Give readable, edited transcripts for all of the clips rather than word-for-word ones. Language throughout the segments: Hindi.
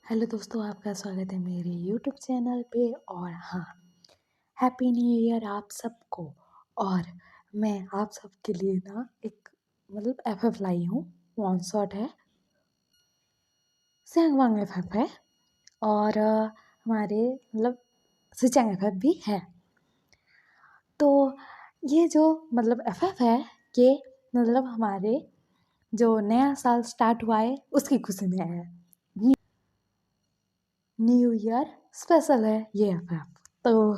हेलो दोस्तों, आपका स्वागत है मेरे यूट्यूब चैनल पे। और हाँ, हैप्पी न्यू ईयर आप सबको। और मैं आप सबके लिए ना एक एफ लाई हूँ। वन शॉट है, सैंग वांग एफ है। और हमारे सिचैंग एफ भी है। तो ये जो एफ है, ये हमारे जो नया साल स्टार्ट हुआ है उसकी खुशी में है। न्यू ईयर स्पेशल है ये एफ। तो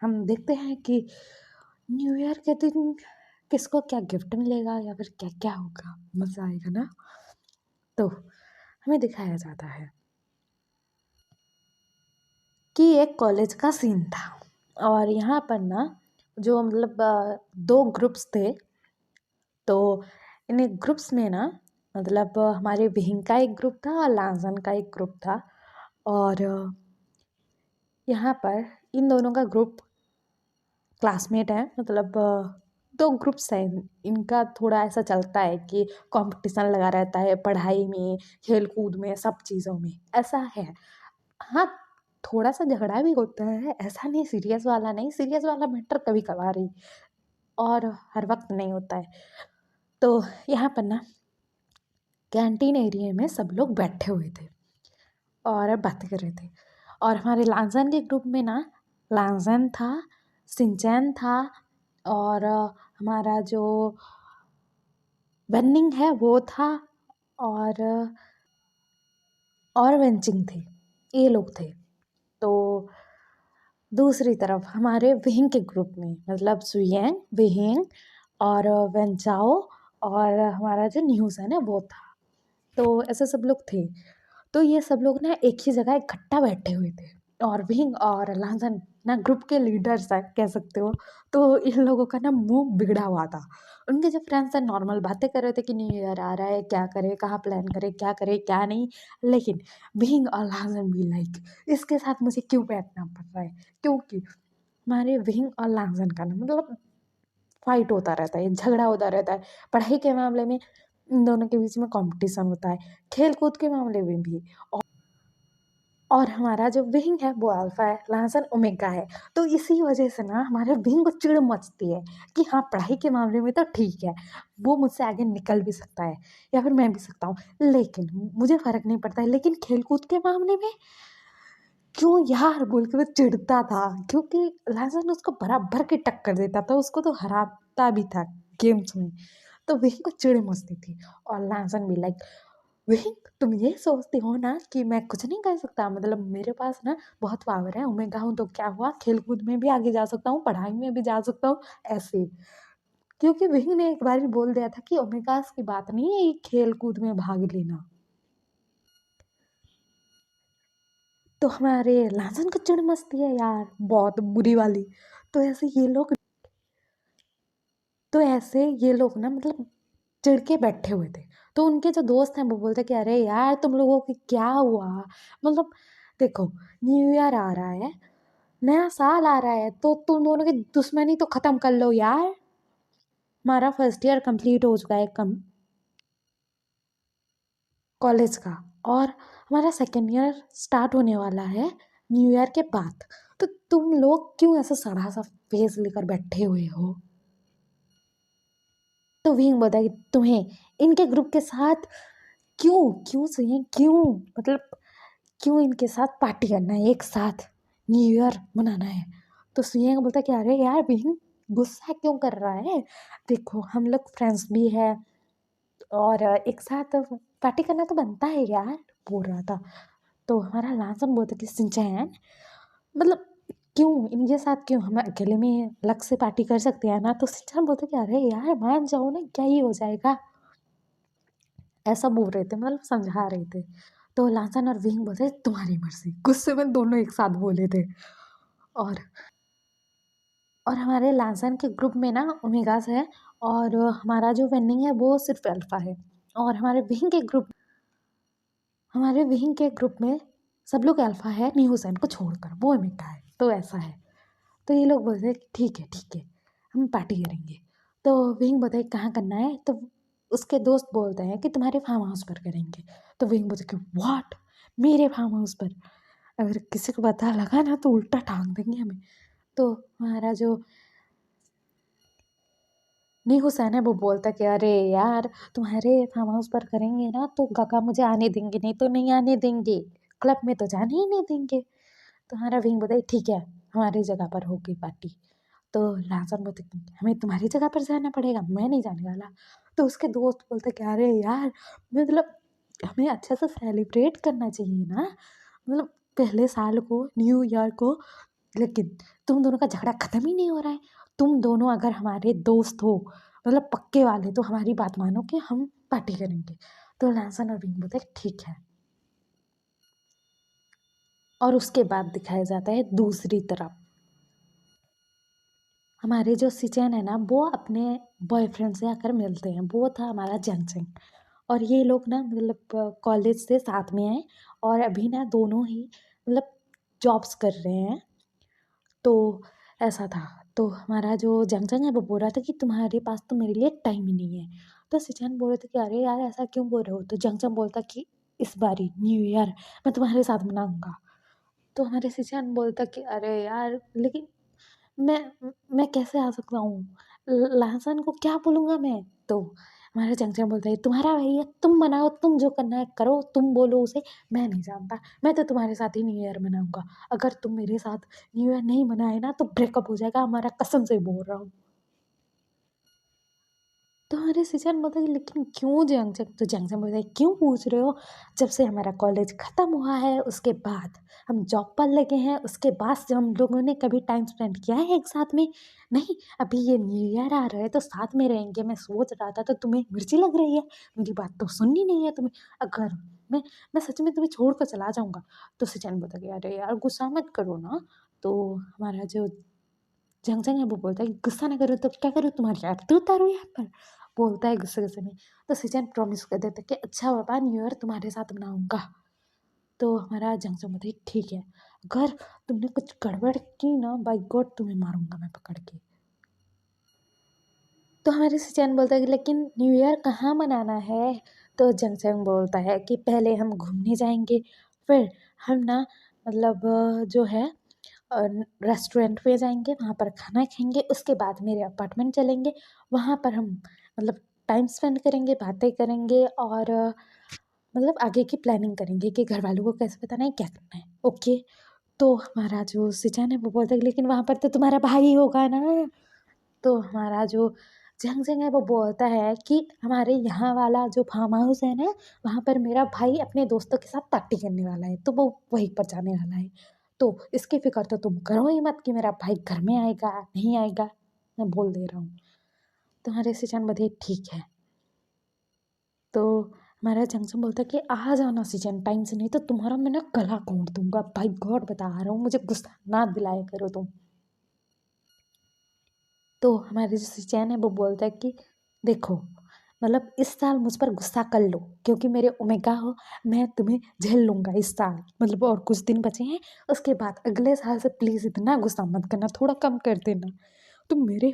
हम देखते हैं कि न्यू ईयर के दिन किसको क्या गिफ्ट मिलेगा या फिर क्या क्या होगा। मज़ा आएगा ना। तो हमें दिखाया जाता है कि एक कॉलेज का सीन था। और यहाँ पर ना जो दो ग्रुप्स थे। तो इन ग्रुप्स में ना हमारे विहिंग का एक ग्रुप था और लांसन का एक ग्रुप था। और यहाँ पर इन दोनों का ग्रुप क्लासमेट है। दो ग्रुप्स हैं। इनका थोड़ा ऐसा चलता है कि कंपटीशन लगा रहता है पढ़ाई में, खेल कूद में, सब चीज़ों में ऐसा है। हाँ, थोड़ा सा झगड़ा भी होता है, ऐसा नहीं, सीरियस वाला नहीं। सीरियस वाला मैटर कभी कभार ही, और हर वक्त नहीं होता है। तो यहाँ पर ना कैंटीन एरिया में सब लोग बैठे हुए थे और बातें कर रहे थे। और हमारे लांसन के ग्रुप में ना लांसन था, सिंचैन था, और हमारा जो वेन्निंग है वो था, और वेंचिंग थे। ये लोग थे। तो दूसरी तरफ हमारे विहिंग के ग्रुप में सुयेंग, विहिंग और वेंचाओ और हमारा जो न्यूज़न है वो था। तो ऐसे सब लोग थे। तो ये सब लोग ना एक ही जगह इकट्ठा बैठे हुए थे। और विंग और लांसन ना ग्रुप के लीडर्स है, कह सकते हो। तो इन लोगों का ना मुंह बिगड़ा हुआ था। उनके जो फ्रेंड्स हैं नॉर्मल बातें कर रहे थे कि न्यू ईयर आ रहा है, क्या करे, कहाँ प्लान करे, क्या करे क्या नहीं। लेकिन विंग और लांसन भी इसके साथ मुझे क्यों बैठना पड़ रहा है, क्योंकि हमारे विंग और लांसन का ना फाइट होता रहता है, झगड़ा होता रहता है। पढ़ाई के मामले में इन दोनों के बीच में कंपटीशन होता है, खेल कूद के मामले में भी। और हमारा जो विंग है वो अल्फा है, लांसन ओमेगा है। तो इसी वजह से ना हमारे विंग को चिढ़ मचती है कि हाँ, पढ़ाई के मामले में तो ठीक है, वो मुझसे आगे निकल भी सकता है या फिर मैं भी सकता हूँ, लेकिन मुझे फ़र्क नहीं पड़ता है। लेकिन खेल कूद के मामले में क्यों यार बोल के वो चिढ़ता था, क्योंकि लांसन उसको बराबर की टक्कर देता था, उसको तो हराता भी था गेम्स में। तो विंग को चिढ़ मचती थी। और लांसन भी वही, तुम ये सोचते हो ना कि मैं कुछ नहीं कर सकता, मेरे पास ना बहुत पावर है, ओमेगा हूँ तो क्या हुआ, खेल कूद में भी आगे जा सकता हूँ, पढ़ाई में भी जा सकता हूँ, ऐसे। क्योंकि वही ने एक बार ही बोल दिया था कि ओमेगास की बात नहीं है ये खेल कूद में भाग लेना। तो हमारे लांसन को चिढ़ मचती है यार, बहुत बुरी वाली। तो ऐसे ये लोग ना चिढ़ के बैठे हुए थे। तो उनके जो दोस्त हैं वो बोलते कि अरे यार, तुम लोगों की क्या हुआ। मतलब देखो, न्यू ईयर आ रहा है, नया साल आ रहा है, तो तुम दोनों की दुश्मनी तो खत्म कर लो यार। हमारा फर्स्ट ईयर कंप्लीट हो चुका है कॉलेज का, और हमारा सेकेंड ईयर स्टार्ट होने वाला है न्यू ईयर के बाद। तो तुम लोग क्यों ऐसा सड़ा सा फेस लेकर बैठे हुए हो। तो विंग बताया कि तुम्हें इनके ग्रुप के साथ क्यों क्यों सही क्यों, क्यों इनके साथ पार्टी करना है, एक साथ न्यू ईयर मनाना है। तो सुयंग बोलता है कि अरे यार विंग, गुस्सा क्यों कर रहा है, देखो हम लोग फ्रेंड्स भी है, और एक साथ पार्टी करना तो बनता है यार, बोल रहा था। तो हमारा लांसन बोलता कि सिंचैन, मतलब क्यों इनके साथ, क्यों हम अकेले में अलग से पार्टी कर सकते हैं ना। तो सिंचैन बोलता कि अरे यार मान जाओ ना, क्या ही हो जाएगा, ऐसा बोल रहे थे, समझा रहे थे। तो लांसन और विंग बोलते तुम्हारी मर्जी, गुस्से में दोनों एक साथ बोले थे। और हमारे लांसन के ग्रुप में ना ओमेगास है, और हमारा जो वेन्निंग है वो सिर्फ अल्फा है। और हमारे विंग के ग्रुप में सब लोग अल्फा है, न्यूसन को छोड़कर, वो ओमेगा है। तो ऐसा है। तो ये लोग बोलते हैं कि ठीक है, हम पार्टी करेंगे। तो विंग बताए कहाँ करना है। तो उसके दोस्त बोलते हैं कि तुम्हारे फार्म हाउस पर करेंगे। तो विंग बोलते कि व्हाट, मेरे फार्म हाउस पर। अगर किसी को पता लगा ना तो उल्टा टांग देंगे हमें। तो हमारा जो नहीं हुसैन है वो बोलता कि अरे यार तुम्हारे फार्म हाउस पर करेंगे ना तो काका मुझे आने देंगे, नहीं तो नहीं आने देंगे, क्लब में तो जाने ही नहीं देंगे। तो हमारा विंग बोलता है ठीक है हमारी जगह पर होगी पार्टी। तो लाजम बोलते हमें तुम्हारी जगह पर जाना पड़ेगा, मैं नहीं जाने वाला। तो उसके दोस्त बोलते कि अरे यार मतलब हमें अच्छे से सेलिब्रेट करना चाहिए ना, मतलब पहले साल को न्यू ईयर को। लेकिन तुम दोनों का झगड़ा खत्म ही नहीं हो रहा है। तुम दोनों अगर हमारे दोस्त हो मतलब पक्के वाले तो हमारी बात मानो कि हम पार्टी करेंगे। तो लहसन और विंग बोलते ठीक है। और उसके बाद दिखाया जाता है दूसरी तरफ। हमारे जो सिचन है ना वो अपने बॉयफ्रेंड से आकर मिलते हैं, वो था हमारा जंगचंग। और ये लोग ना मतलब कॉलेज से साथ में हैं और अभी ना दोनों ही मतलब जॉब्स कर रहे हैं। तो ऐसा था। तो हमारा जो जंगचंग है वो बोल रहा था कि तुम्हारे पास तो मेरे लिए टाइम ही नहीं है। तो सिचन बोल रहे थे कि अरे यार ऐसा क्यों बोल रहे हो। तो जंगचंग बोलता कि इस बारी न्यू ईयर मैं तुम्हारे साथ मनाऊंगा। तो हमारे सिचन बोलता कि अरे यार लेकिन मैं मैं कैसे आ सकता हूँ, लहसन को क्या बोलूँगा मैं। तो हमारा चंचल बोलता है तुम्हारा भाई है, तुम बनाओ, तुम जो करना है करो, तुम बोलो उसे, मैं नहीं जानता, मैं तो तुम्हारे साथ ही न्यू ईयर मनाऊंगा। अगर तुम मेरे साथ न्यू ईयर नहीं मनाए ना तो ब्रेकअप हो जाएगा हमारा, कसम से बोल रहा हूँ। तो हमारे सिचन बोलता है लेकिन क्यों जंगचंग। तो जंगचंग बोलता है क्यों पूछ रहे हो, जब से हमारा कॉलेज ख़त्म हुआ है उसके बाद हम जॉब पर लगे हैं, उसके बाद से हम लोगों ने कभी टाइम स्पेंड किया है एक साथ में नहीं। अभी ये न्यू ईयर आ रहा है तो साथ में रहेंगे, मैं सोच रहा था। तो तुम्हें मिर्ची लग रही है, मेरी बात तो सुननी नहीं है तुम्हें। अगर मैं मैं सच में तुम्हें छोड़ कर चला जाऊँगा। तो सिचन बोलता है अरे यार गुस्सा मत करो ना। तो हमारा जो जंग है वो बोलता है कि गुस्सा ना करो तो क्या करूँ, तुम्हारी आरती उतारो यहाँ पर। बोलता है गुस्से गुस्से में। तो सिचन प्रॉमिस कर देता है कि अच्छा पापा न्यू ईयर तुम्हारे साथ मनाऊंगा। तो हमारा जंगसंग बोलता है ठीक है, अगर तुमने कुछ गड़बड़ की ना बाई गॉड तुम्हें मारूंगा मैं पकड़ के। तो हमारे सिचन बोलता है कि लेकिन न्यू ईयर कहाँ मनाना है। तो जंगसंग बोलता है कि पहले हम घूमने जाएंगे, फिर हम ना मतलब जो है रेस्टोरेंट पे जाएंगे, वहाँ पर खाना खाएंगे, उसके बाद मेरे अपार्टमेंट चलेंगे, वहाँ पर हम मतलब टाइम स्पेंड करेंगे, बातें करेंगे और मतलब आगे की प्लानिंग करेंगे कि घर वालों को कैसे बताना है क्या करना है। ओके। तो हमारा जो सिचन है वो बोलता है लेकिन वहाँ पर तो तुम्हारा भाई होगा ना। तो हमारा जो जंग है वो बोलता है कि हमारे यहाँ वाला जो फार्म हाउस है ना वहाँ पर मेरा भाई अपने दोस्तों के साथ पार्टी करने वाला है, तो वो वहीं पर जाने वाला है। तो इसकी फिक्र तो तुम करो ही मत कि मेरा भाई घर में आएगा नहीं आएगा, मैं बोल दे रहा हूँ। तो हमारे सिचन बोलते ठीक है। तो हमारा जंक्शन बोलता है कि आ जाना सीजन टाइम से, नहीं तो तुम्हारा मैं ना गला घोंट दूंगा, भाई गॉड बता रहा हूँ, मुझे गुस्सा ना दिलाया करो तुम। तो हमारे जो सिचैन है वो बोलता है कि देखो मतलब इस साल मुझ पर गुस्सा कर लो क्योंकि मेरे ओमेगा हो, मैं तुम्हें झेल लूँगा इस साल, मतलब और कुछ दिन बचे हैं। उसके बाद अगले साल से प्लीज़ इतना गुस्सा मत करना, थोड़ा कम कर देना, तुम मेरे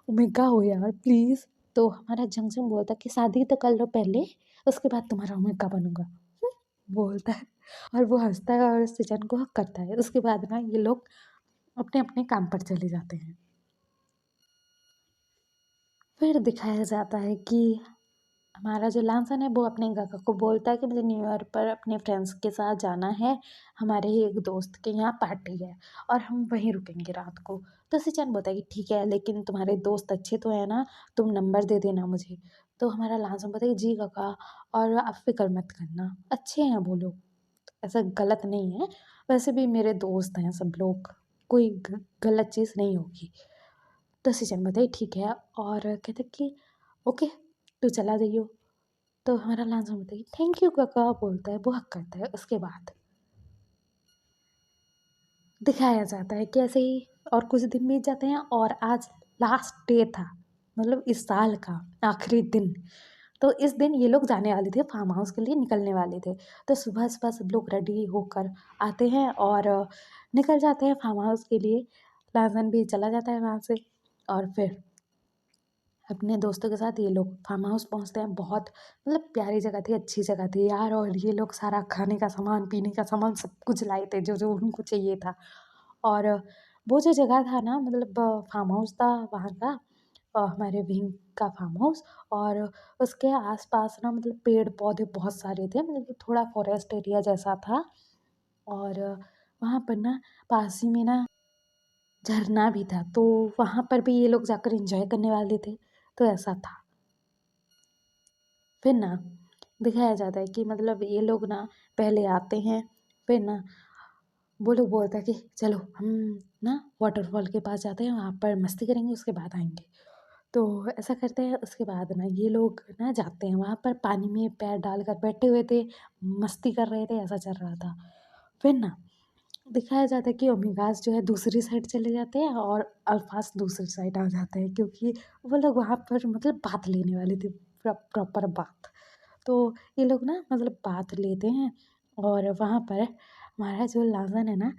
ओमेगा हो यार प्लीज़। तो हमारा जंक्शन बोलता है कि शादी तो कर लो पहले, उसके बाद तुम्हारा ओमेगा बनूंगा। बोलता है और वो हंसता है और सिचन को हक करता है। उसके बाद ना ये लोग अपने अपने काम पर चले जाते हैं। फिर दिखाया जाता है कि हमारा जो लांसन है वो अपने काका को बोलता है कि मुझे न्यू ईयर पर अपने फ्रेंड्स के साथ जाना है, हमारे ही एक दोस्त के यहाँ पार्टी है और हम वहीं रुकेंगे रात को। तो सिचन बोलता है कि ठीक है लेकिन तुम्हारे दोस्त अच्छे तो है ना, तुम नंबर दे देना मुझे। तो हमारा लांसन बोलता है कि जी काका, और आप फिक्र मत करना, अच्छे हैं वो लोग, ऐसा गलत नहीं है, वैसे भी मेरे दोस्त हैं सब लोग, कोई गलत चीज़ नहीं होगी। तो सिचन बोलता है ठीक है और कहते कि ओके तू चला जाइयो। तो हमारा लांसर बोलता है थैंक यू काका, बोलता है वो हक करता है। उसके बाद दिखाया जाता है कि ऐसे ही और कुछ दिन बीत जाते हैं और आज लास्ट डे था, मतलब इस साल का आखिरी दिन। तो इस दिन ये लोग जाने वाले थे फार्म हाउस के लिए, निकलने वाले थे। तो सुबह सुबह सब लोग रेडी होकर आते हैं और निकल जाते हैं फार्म हाउस के लिए। लाजन भी चला जाता है वहाँ से और फिर अपने दोस्तों के साथ ये लोग फार्म हाउस पहुँचते हैं। बहुत मतलब प्यारी जगह थी, अच्छी जगह थी यार, और ये लोग सारा खाने का सामान, पीने का सामान सब कुछ लाए थे जो-जो उनको चाहिए था। और वो जो जगह था ना, मतलब फार्म हाउस था वहाँ का, हमारे विंग का फार्म हाउस, और उसके आस-पास ना मतलब पेड़-पौधे बहुत सारे थे, मतलब कि थोड़ा फॉरेस्ट एरिया जैसा था। और वहाँ पर ना पास ही में ना झरना भी था, तो वहाँ पर भी ये लोग जाकर एन्जॉय करने वाले थे, तो ऐसा था। फिर ना दिखाया जाता है कि मतलब ये लोग ना पहले आते हैं, फिर ना वो लोग बोलता है कि चलो हम ना वाटरफॉल के पास जाते हैं, वहाँ पर मस्ती करेंगे, उसके बाद आएँगे। तो ऐसा करते हैं, उसके बाद ना ये लोग ना जाते हैं वहाँ पर, पानी में पैर डालकर बैठे हुए थे, मस्ती कर रहे थे, ऐसा चल रहा था। फिर ना दिखाया जाता है कि ओमेगास जो है दूसरी साइड चले जाते हैं और अल्फास दूसरी साइड आ जाते हैं, क्योंकि वो लोग वहाँ पर मतलब बात लेने वाले थे, प्रॉपर बात। तो ये लोग ना मतलब बात लेते हैं, और वहाँ पर हमारा जो लाज़न है ना,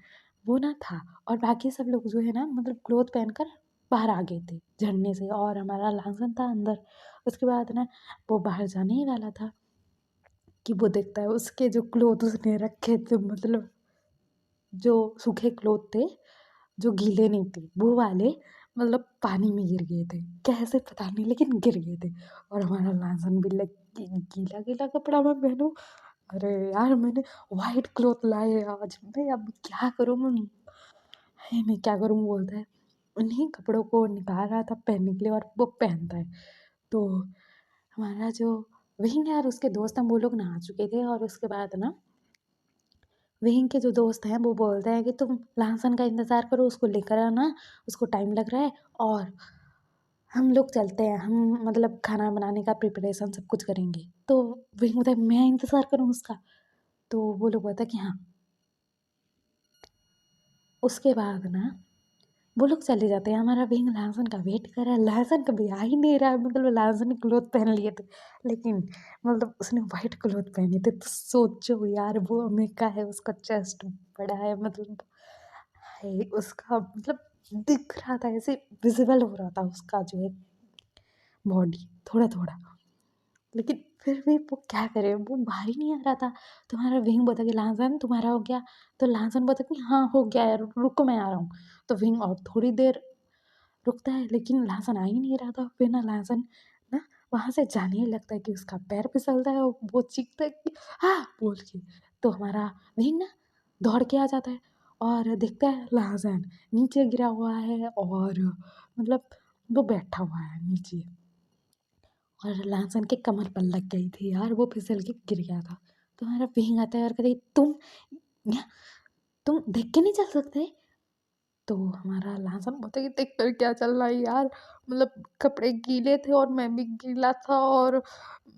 वो ना था, और बाकी सब लोग जो है ना मतलब क्लॉथ पहनकर बाहर आ गए थे झरने से, और हमारा लाज़न था अंदर। उसके बाद ना वो बाहर जाने ही वाला था कि वो देखता है उसके जो क्लॉथ उसने रखे थे, मतलब जो सूखे क्लॉथ थे, जो गीले नहीं थे, वो वाले मतलब पानी में गिर गए थे। कैसे पता नहीं, लेकिन गिर गए थे। और हमारा लाज़न भी लाइक गीला-गीला कपड़ा मैं पहनूँ। अरे यार, मैंने व्हाइट क्लॉथ लाए आज, मैं अब क्या करूँ मैं? हाय मैं क्या करूँ? बोलता है। उन्हीं कपड़ों को निकाल रहा था पहनने के लिए, और वो पहनता है। तो हमारा जो विंग है और उसके दोस्त हैं, वो लोग नहा चुके थे, और उसके बाद ना विंग के जो दोस्त हैं वो बोलते हैं कि तुम लहसुन का इंतज़ार करो, उसको लेकर आना, उसको टाइम लग रहा है, और हम लोग चलते हैं, हम मतलब खाना बनाने का प्रिपरेशन सब कुछ करेंगे। तो विंग बोलता है मैं इंतज़ार करूँ उसका? तो वो लोग बोलता है कि हाँ। उसके बाद ना वो लोग चले जाते हैं, हमारा विंग लहसुन का वेट कर रहा है, लहसुन कभी आ ही नहीं रहा है, मतलब लहसुन ने क्लॉथ पहन लिए थे, लेकिन मतलब उसने व्हाइट क्लॉथ पहने थे, तो सोचो यार वो अमेरिका है, उसका चेस्ट बड़ा है, मतलब है उसका, मतलब दिख रहा था, ऐसे विजिबल हो रहा था उसका जो है बॉडी थोड़ा-थोड़ा। लेकिन फिर भी वो क्या करे, वो बाहर ही नहीं आ रहा था। तो हमारा विंग बोलता कि लाजन तुम्हारा हो गया? तो लाजन बोलता कि हाँ, हो गया है, रुको मैं आ रहा हूँ। तो विंग और थोड़ी देर रुकता है, लेकिन लाजन आ ही नहीं रहा था। फिर ना लाजन ना वहाँ से जाने ही लगता है कि उसका पैर फिसलता है, और वो चीखता है कि हाँ! बोल के। तो हमारा विंग ना दौड़ के आ जाता है, और देखता है लाजन नीचे गिरा हुआ है, और मतलब वो बैठा हुआ है नीचे। और लहसुन के कमर पर लग गई थी यार, वो फिसल के गिर गया था। तो हमारा विंग आता है और कहता है या तुम देख के नहीं चल सकते? तो हमारा लहसुन बोलता है कि देख कर क्या चल रहा है यार, मतलब कपड़े गीले थे और मैं भी गीला था, और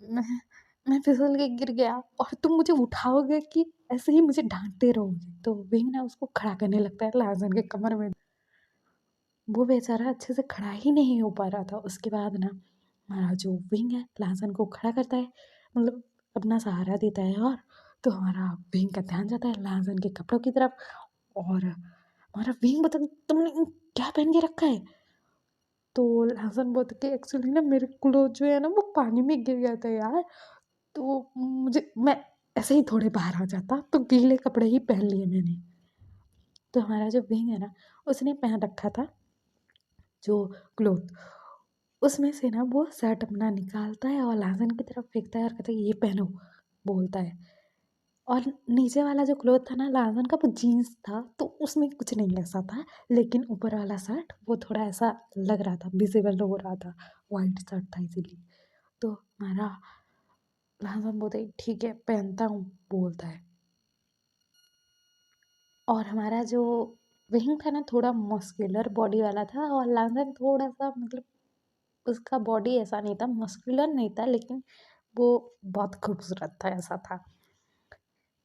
मैं मैं फिसल के गिर गया, और तुम मुझे उठाओगे कि ऐसे ही मुझे डांटते रहोगे? तो विंग ना उसको खड़ा करने लगता है लहसुन के कमर में। वो बेचारा अच्छे से खड़ा ही नहीं हो पा रहा था। उसके बाद ना हमारा जो विंग है लहसुन को खड़ा करता है, मतलब अपना सहारा देता है, और तो हमारा विंग का ध्यान जाता है लहसुन के कपड़ों की तरफ, और हमारा विंग बता तुमने क्या पहन के रखा है? तो लहसुन बोलता कि एक्चुअली ना मेरे क्लोथ जो है ना वो पानी में गिर गया था यार, तो मुझे मैं ऐसे ही थोड़े बाहर आ जाता, तो गीले कपड़े ही पहन लिए मैंने। तो हमारा जो विंग है ना, उसने पहन रखा था जो क्लॉथ, उसमें से ना वो शर्ट अपना निकालता है और लाज़न की तरफ फेंकता है और कहता है ये पहनो, बोलता है। और नीचे वाला जो क्लॉथ था ना लाज़न का, वो जीन्स था, तो उसमें कुछ नहीं ऐसा था, लेकिन ऊपर वाला शर्ट वो थोड़ा ऐसा लग रहा था, विज़िबल हो रहा था, व्हाइट शर्ट था इसीलिए। तो हमारा लाज़न बोलता है ठीक है पहनता हूँ, बोलता है। और हमारा जो विंग था ना थोड़ा मस्कुलर बॉडी वाला था, और लाज़न थोड़ा-सा मतलब उसका बॉडी ऐसा नहीं था, मस्कुलर नहीं था, लेकिन वो बहुत खूबसूरत था, ऐसा था।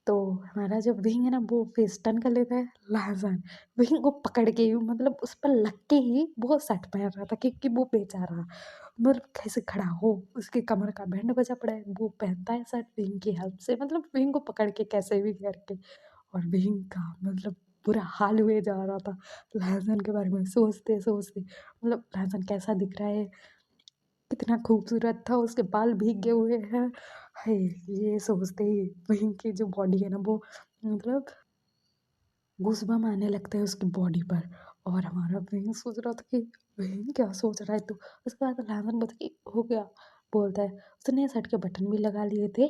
तो हमारा जो विंग है ना वो फेस्टन कर लेता है लहज़न, विंग को पकड़ के ही मतलब उस पर लग के ही वो शर्ट पहन रहा था, क्योंकि वो बेचारा मतलब कैसे खड़ा हो, उसके कमर का बैंड बजा पड़ा है, वो पहनता है शर्ट विंग की हेल्प से, मतलब विंग को पकड़ के कैसे भी करके। और विंग का मतलब बुरा हाल हुए जा रहा था लहज़न के बारे में सोचते-सोचते, मतलब लहज़न कैसा दिख रहा है, कितना खूबसूरत था, उसके बाल भीगे हुए हैं। हाय! ये सोचते ही वहीं की जो बॉडी है ना वो मतलब गूज़बम्प आने लगते हैं उसकी बॉडी पर। और हमारा वहीं सोच रहा था कि वहीं क्या सोच रहा है तू? उसके बाद लालन बोलता कि हो गया? बोलता है उसने शर्ट के बटन भी लगा लिए थे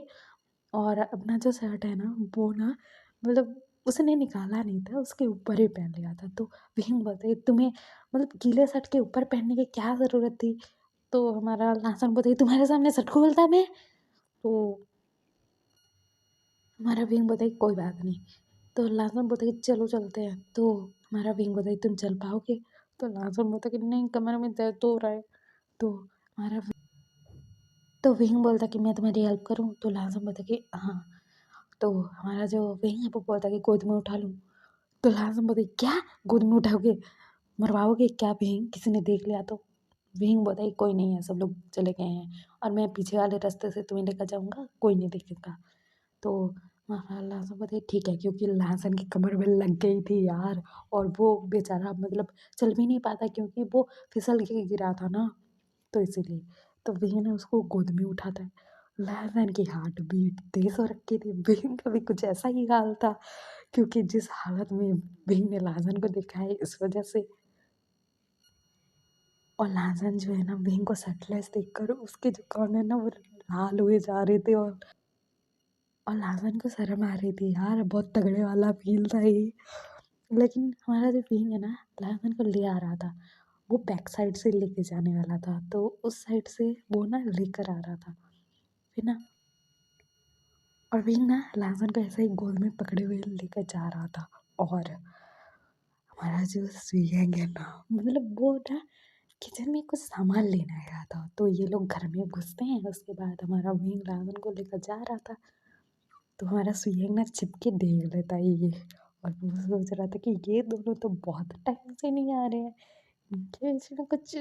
और अपना जो शर्ट है ना वो ना मतलब उसने निकाला नहीं था, उसके ऊपर ही पहन लिया था। तो वहीं बोलता है तुम्हें मतलब गीले शर्ट के ऊपर पहनने की क्या ज़रूरत थी? तो हमारा लासन बोलता है तुम्हारे सामने शर्ट खोलता मैं? तो हमारा विंग बोलता है कोई बात नहीं। तो लासन बोलता है कि चलो चलते हैं। तो हमारा विंग बोलता है तुम चल पाओगे? तो लासन बोलता है कि नहीं कमर में दर्द हो रहा है। तो हमारा तो विंग बोलता है कि मैं तुम्हारी हेल्प करूँ? तो लासन बोलता है कि हाँ। तो हमारा जो विंग है वो बोलता है कि गोद में उठा लूँ? तो लासन बोलता है क्या गोद में उठाओगे? मरवाओगे क्या विंग? किसी ने देख लिया तो? विंग बोलता है कोई नहीं है, सब लोग चले गए हैं और मैं पीछे वाले रास्ते से तुम्हें लेकर जाऊँगा, कोई नहीं देखेगा। तो वहाँ लासन बोलता है ठीक है, क्योंकि लासन की कमर में लग गई थी यार। और वो बेचारा मतलब चल भी नहीं पाता क्योंकि वो फिसल के गिरा था ना, तो इसीलिए। तो विंग ने उसको गोद में उठाता है। लासन की हार्ट बीट तेज हो रखी थी, विंग का भी कुछ ऐसा ही हाल था क्योंकि जिस हालत में विंग ने लासन को देखा है इस वजह से। और लासन जो है ना विंग को शर्टलेस देखकर उसके जो कान है ना वो लाल हुए जा रहे थे। और लासन को शर्म आ रही थी यार, बहुत तगड़े वाला फील था ये। लेकिन हमारा जो विंग है ना लासन को ले आ रहा था, वो बैक साइड से लेके जाने वाला था, तो उस साइड से वो ना लेकर आ रहा था फिर ना। और विंग ना लासन को ऐसे ही गोद में पकड़े हुए लेकर जा रहा था। और हमारा जो स्विंग है ना मतलब वो ना किचन में कुछ सामान लेने आया था, तो ये लोग घर में घुसते हैं। उसके बाद हमारा विंग लासन को लेकर जा रहा था, तो हमारा सुहेग ना छिपके देख लेता है ये। और वो सोच रहा था कि ये दोनों तो बहुत टाइम से नहीं आ रहे हैं, इनके बीच में कुछ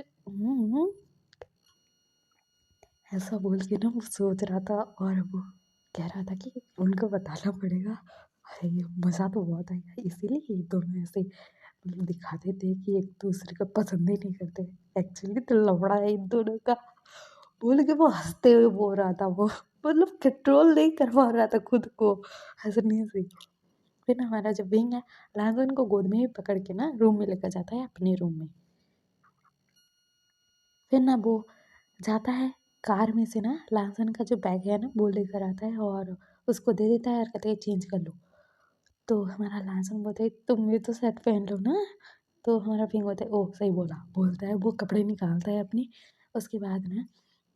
ऐसा बोल के ना वो सोच रहा था। और वो कह रहा था कि उनको बताना पड़ेगा। अरे मज़ा तो बहुत आएगा, इसीलिए ये दोनों ऐसे मतलब दिखाते थे कि एक दूसरे को पसंद ही नहीं करते, एक्चुअली तो लफड़ा है इन दोनों का। बोल के वो हंसते हुए बोल रहा था वो मतलब कंट्रोल नहीं कर पा रहा था खुद को हंसने से। फिर ना हमारा जो विंग है लाजन को गोद में ही पकड़ के ना रूम में लेकर जाता है, अपने रूम में। फिर ना वो जाता है कार में से ना लाजन का जो बैग है ना वो लेकर आता है और उसको दे देता है और कहते हैं चेंज कर लो। तो हमारा लाजन बोलता है तुम भी तो शर्ट पहन लो ना। तो हमारा विंग बोलता है ओह सही बोला, बोलता है वो कपड़े निकालता है अपनी। उसके बाद ना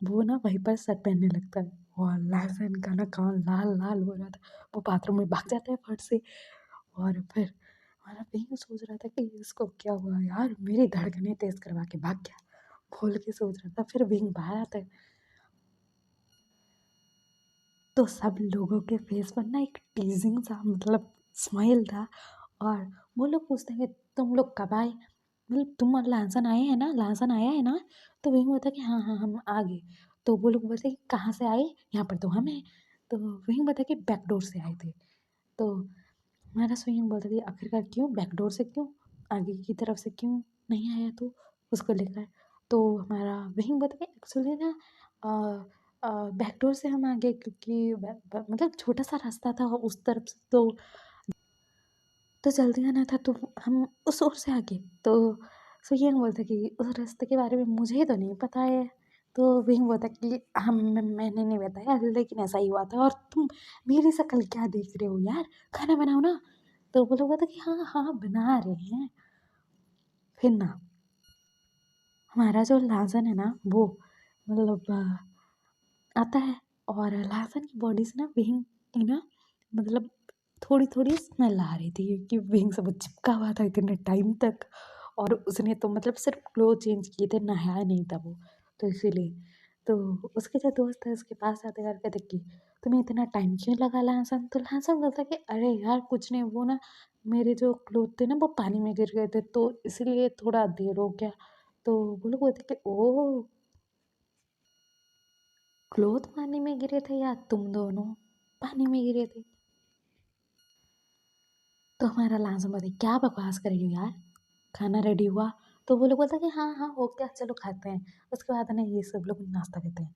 वो ना वहीं पर शर्ट पहनने लगता है। और लाजन का ना कान लाल लाल हो रहा था, वो बाथरूम में भाग जाता है फट से। और फिर हमारा वही सोच रहा था कि इसको क्या हुआ यार, मेरी धड़कनें तेज करवा के भाग गया, बोल के सोच रहा था। फिर विंग बाहर आता है, तो सब लोगों के फेस पर ना एक टीजिंग सा मतलब स्माइल था। और वो लोग पूछते हैं कि तुम लोग कब आए, मतलब तुम और लांसन आए हैं ना, लांसन आया है ना? तो विंग बोलता है कि हाँ हाँ हम आ गए। तो वो लोग बोलते हैं कि कहाँ से आए, यहाँ पर तो हम हैं। तो विंग बोलता है कि बैक डोर से आए थे। तो हमारा स्विंग बोलता था कि आखिरकार क्यों बैकडोर से, क्यों आगे की तरफ से क्यों नहीं आया तू उसको लेकर? तो हमारा विंग बोलता है कि एक्चुअली ना बैकडोर से हम आ गए क्योंकि मतलब छोटा सा रास्ता था उस तरफ से, तो जल्दी आना था तो हम उस ओर से आ गए। तो स्विंग बोलता है कि उस रास्ते के बारे में मुझे तो नहीं पता है। तो विंग बोलता है कि मैंने नहीं बताया लेकिन ऐसा ही हुआ था। और तुम मेरी शक्ल क्या देख रहे हो यार, खाना बनाओ ना। तो वो लोग बोलते कि हाँ हाँ बना रहे हैं। फिर ना हमारा जो लाजन है ना वो मतलब आता है। और लाजन की बॉडी से ना विंग की ना मतलब थोड़ी थोड़ी स्मेल आ रही थी क्योंकि विंग से वो चिपका हुआ था इतने टाइम तक। और उसने तो मतलब सिर्फ क्लोथ चेंज किए थे, नहाया नहीं था वो, तो इसीलिए। तो उसके जो दोस्त है उसके पास आते करके कहते कि तुम्हें इतना टाइम क्यों लगा लाहसन? तो लाहसन बोलता कि अरे यार कुछ नहीं, वो ना मेरे जो क्लोथ थे ना वो पानी में गिर गए थे तो इसलिए थोड़ा देर हो गया। तो वो लोग बोलते कि ओह, क्लोथ पानी में गिरे थे या तुम दोनों पानी में गिरे थे? तो हमारा लाहसन बोलते क्या बकवास कर रही हो यार, खाना रेडी हुआ, तो वो लोग बोलते हैं कि हाँ, हाँ, हो गया चलो खाते हैं। उसके बाद है ना ये सब लोग नाश्ता करते हैं।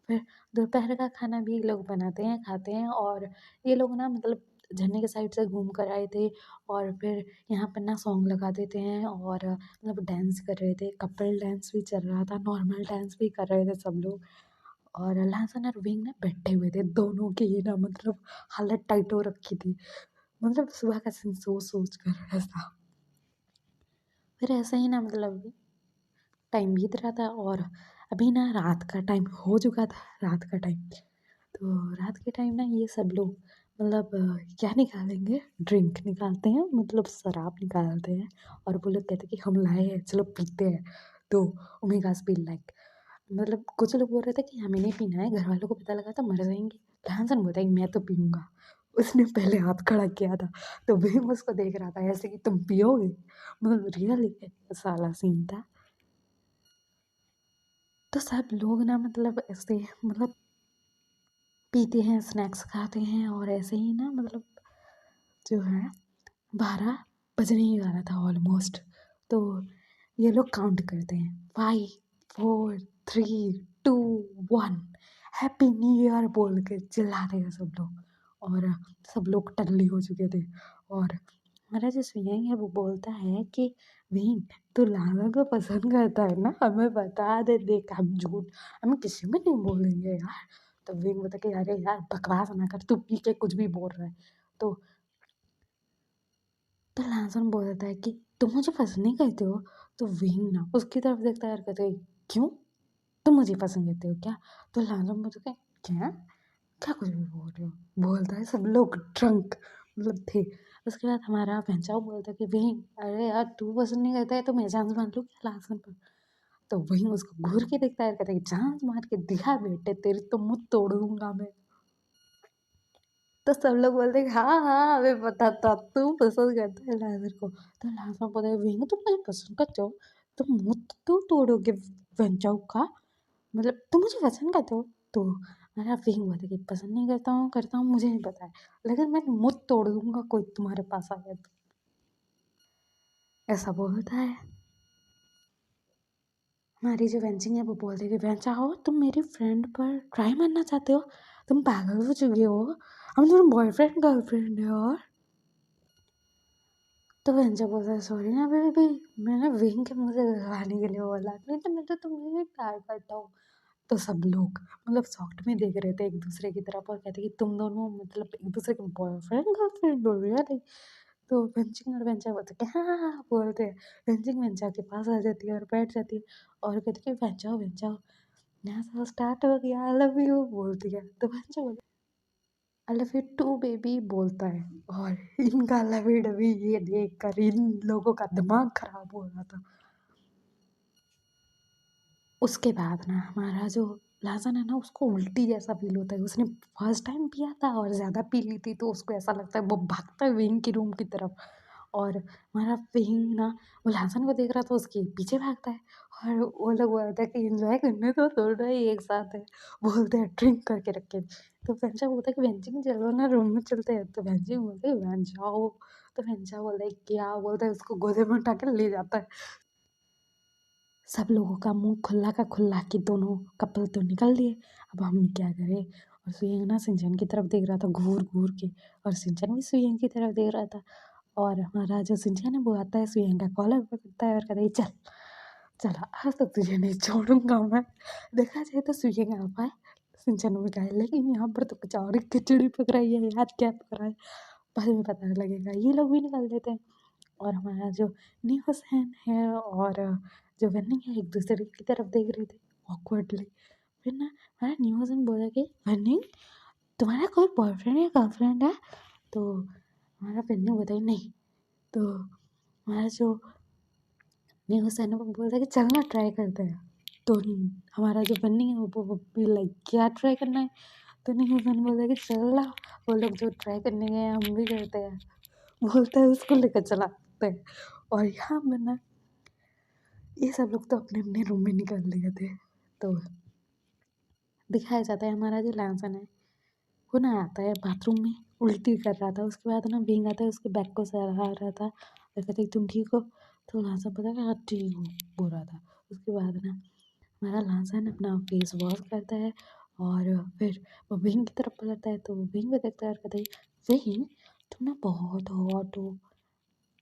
फिर दोपहर का खाना भी ये लोग बनाते हैं, खाते हैं और ये लोग ना मतलब झरने के साइड से घूम कर आए थे और फिर यहाँ पर ना सॉन्ग लगा देते हैं और मतलब डांस कर रहे थे, कपल डांस भी चल रहा था, नॉर्मल डांस भी कर रहे थे सब लोग। और लहसुन और विंग ना बैठे हुए थे, दोनों की ही ना मतलब हालत टाइट हो रखी थी। मतलब सुबह का सीन सोच कर ऐसा। फिर ऐसे ही ना मतलब टाइम बीत रहा था और अभी ना रात का टाइम हो चुका था, रात का टाइम। तो रात के टाइम ना ये सब लोग मतलब क्या निकालेंगे, ड्रिंक निकालते हैं, मतलब शराब निकालते हैं और वो लोग कहते हैं कि हम लाए हैं, चलो पीते हैं। तो ओमेगास फील लाइक मतलब कुछ लोग बोल रहे थे कि हमें नहीं पीना है, घर वालों को पता लगा तो मर जाएंगे। लहसन बोलता है कि मैं तो पीऊँगा। उसने पहले हाथ खड़ा किया था, तो भीम उसको देख रहा था ऐसे कि तुम पियोगे? मतलब रियली साला सीन था। तो सब लोग ना मतलब ऐसे मतलब पीते हैं, स्नैक्स खाते हैं और ऐसे ही ना मतलब जो है 12 बजने ही वाला था ऑलमोस्ट। तो ये लोग काउंट करते हैं 5 4 3 2 1 हैप्पी न्यू ईयर बोल के चिल्लाते हैं सब लोग और सब लोग टल्ली हो चुके थे। और हमारा जो स्विंग है वो बोलता है कि विंग तू लाला को पसंद करता है ना, हमें बता दे, देख हम झूठ हम किसी में नहीं बोलेंगे यार। तो विंग बोलता कि अरे यार बकवास ना कर, तू पी के कुछ भी बोल रहा है। तो तो लहसुन बोल देता है कि तुम मुझे पसंद नहीं करते हो। तो विंग ना उसकी तरफ देखता है और कहते हैं क्यों, तुम मुझे पसंद करते हो क्या? तो लहसुन बोलता है क्या, क्या कुछ भी बोल रहे हो, बोलता है। सब लोग ड्रंक मतलब थे। उसके बाद हमारा पहचाओ बोलता है कि विंग अरे यार तू पसंद नहीं करता है तो मैं जान मार लूँ क्या लहसुन पर? तो वहीं उसको घूर के देखता है और कहता है जान मार के दिखा बेटे, तेरी तो मुँह तोड़ दूंगा मैं। तो सब लोग बोलते हैं हाँ हाँ हमें पता था तू पसंद करता है लाजर को। तो लाजर बोलता है विंग तुम मुझे पसंद करते हो, तुम मुँह तो क्यों तोड़ोगे वेंचाऊ का, मतलब तुम मुझे पसंद करते हो? तो मेरा विंग बोलता है कि पसंद नहीं करता हूँ मुझे नहीं पता है, लेकिन मैं मुँह तोड़ दूंगा कोई तुम्हारे पास आ गया तो। ऐसा बोलता है। हमारी जो वेंचिंग है वो बोलती है कि वेंचाओ तुम मेरी फ्रेंड पर ट्राई मारना चाहते हो, तुम पागल हो चुके हो, हम तुम्हारे बॉयफ्रेंड गर्लफ्रेंड है। और तो वेंचर बोलता है सॉरी ना बेबी, मैंने विंग के मुँह से लगवाने के लिए बोला, नहीं तो मैं तो तुम्हें भी प्यार करता हूँ। तो सब लोग मतलब शॉक्ड में देख रहे थे एक दूसरे की तरफ और कहते कि तुम दोनों मतलब एक दूसरे के बॉयफ्रेंड गर्लफ्रेंड हो रियली? तो वेंचिंग और वेंचा बोलते कि हाँ हाँ हाँ बोलते हैं। वेंचिंग वेंचा के पास आ जाती है और बैठ जाती है और कहती कि वेंचाओ वेंचाओ यहाँ से स्टार्ट हो गया, आई लव यू बोलती है। तो वेंचा बोलता I love you too baby बोलता है। और इनका लवी डवी ये देख कर इन लोगों का दिमाग खराब हो रहा था। उसके बाद ना हमारा जो लाजन है ना उसको उल्टी जैसा फील होता है, उसने फर्स्ट टाइम पिया था और ज़्यादा पी ली थी तो उसको ऐसा लगता है, वो भागता है विंग की रूम की तरफ। और हमारा विंग ना वो लाजन को देख रहा था उसके पीछे भागता है। और वो लोग बोलते हैं कि एंजॉय करने तो दोनों ही एक साथ है, बोलते हैं ड्रिंक करके रखे। तो वेंचा बोलता है कि वेंचिंग चलो ना रूम में चलते हैं। तो वेंचिंग बोलते हैं वेंचाओ। तो वेंचा बोलता है क्या, बोलता है उसको गोदे में उठा के ले जाता है। सब लोगों का मुंह खुला का खुला कि दोनों कपल तो निकल दिए, अब हम क्या करें? और सुयंग ना सिंचन की तरफ देख रहा था घूर घूर के और सिंचन भी सुयंग की तरफ देख रहा था। और हमारा जो सिंचन है वो आता है सुयंग का कॉलर पकड़ता है और कहता है चल चल आज तो तुझे नहीं छोड़ूंगा मैं। देखा जाए तो सुयंग आ पाए सिंचन में गए, लेकिन यहाँ पर तो कुछ और ही खिचड़ी पक रही है यार, क्या पक रहा है बाद में पता लगेगा। ये लोग भी निकल देते हैं और हमारा जो न्यू हुसैन है और जो बन्नी है एक दूसरे की तरफ देख रहे थे ऑकवर्डली। फिर ना हमारा न्यू हुसैन बोला कि बन्नी तुम्हारा कोई बॉयफ्रेंड या गर्लफ्रेंड है? तो हमारा बन्नी बताई नहीं। तो हमारा जो न्यू हुसैन है वो बोलता है कि चल ना ट्राई करते हैं। तो हमारा जो बन्नी है वो भी लाइक क्या ट्राई करना है? तो न्यू हुसैन बोलता है कि चल ना, वो लोग जो ट्राई करने गए हैं हम भी करते हैं, बोलता है उसको लेकर चलाते हैं। और यहाँ पर ना ये सब लोग तो अपने अपने रूम में निकल लिए थे। तो दिखाया जाता है हमारा जो लैंसन है वो ना आता है बाथरूम में उल्टी कर रहा था, उसके बाद ना भींग आता है उसके बैग को सहारा रहा था और कहते तुम ठीक हो? तो लासन पता क्या ठीक हो बोल रहा था। उसके बाद ना हमारा लासन अपना फेस वॉश करता है और फिर वो विंग की तरफ पलटता है, तो विंग भी देखता है और कहता है विंग तुम ना बहुत हॉट हो,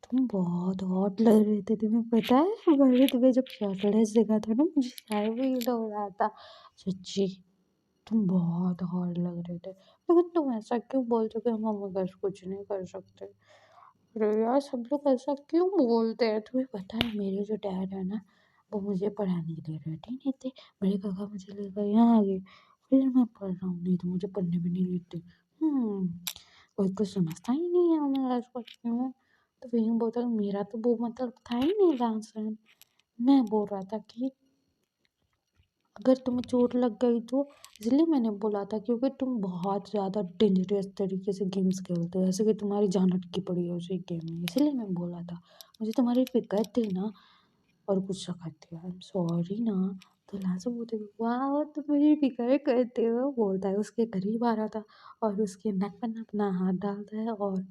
तुम बहुत हॉट लग रहे थे, तुम्हें पता है मैंने तुम्हें जब शर्टलेस देखा था ना मुझे शायद फील हो रहा था, सच्ची तुम बहुत हॉट लग रहे थे, लेकिन तुम ऐसा क्यों बोलते हो कि हम अगर कुछ नहीं कर सकते। अरे यार सब लोग ऐसा क्यों बोलते हैं, तुम्हें पता है मेरे जो डैड है ना वो मुझे पढ़ाने के लिए रेडी नहीं थे, मेरे काका मुझे लेकर यहाँ आ गए, फिर मैं पढ़ रहा हूँ, नहीं तो मुझे पढ़ने भी नहीं देते। कोई कुछ समझता ही नहीं है, मैं ऐसा क्यों। तो वही बोलता मेरा तो वो मतलब था ही नहीं लासन, मैं बोल रहा था कि अगर तुम्हें चोट लग गई तो, इसलिए मैंने बोला था क्योंकि तुम बहुत ज़्यादा डेंजरस तरीके से गेम्स खेलते हो, जैसे कि तुम्हारी जान अटकी पड़ी है उसी गेम में, इसलिए मैं बोला था, मुझे तुम्हारी फिक्र थी ना और गुस्सा करती है, आई एम सॉरी ना। तो लास्ट में बोलते वाह तुम मुझे फिक्र करते हो, बोलता है उसके करीब आ रहा था और उसके नेक पर ना अपना हाथ डालता है और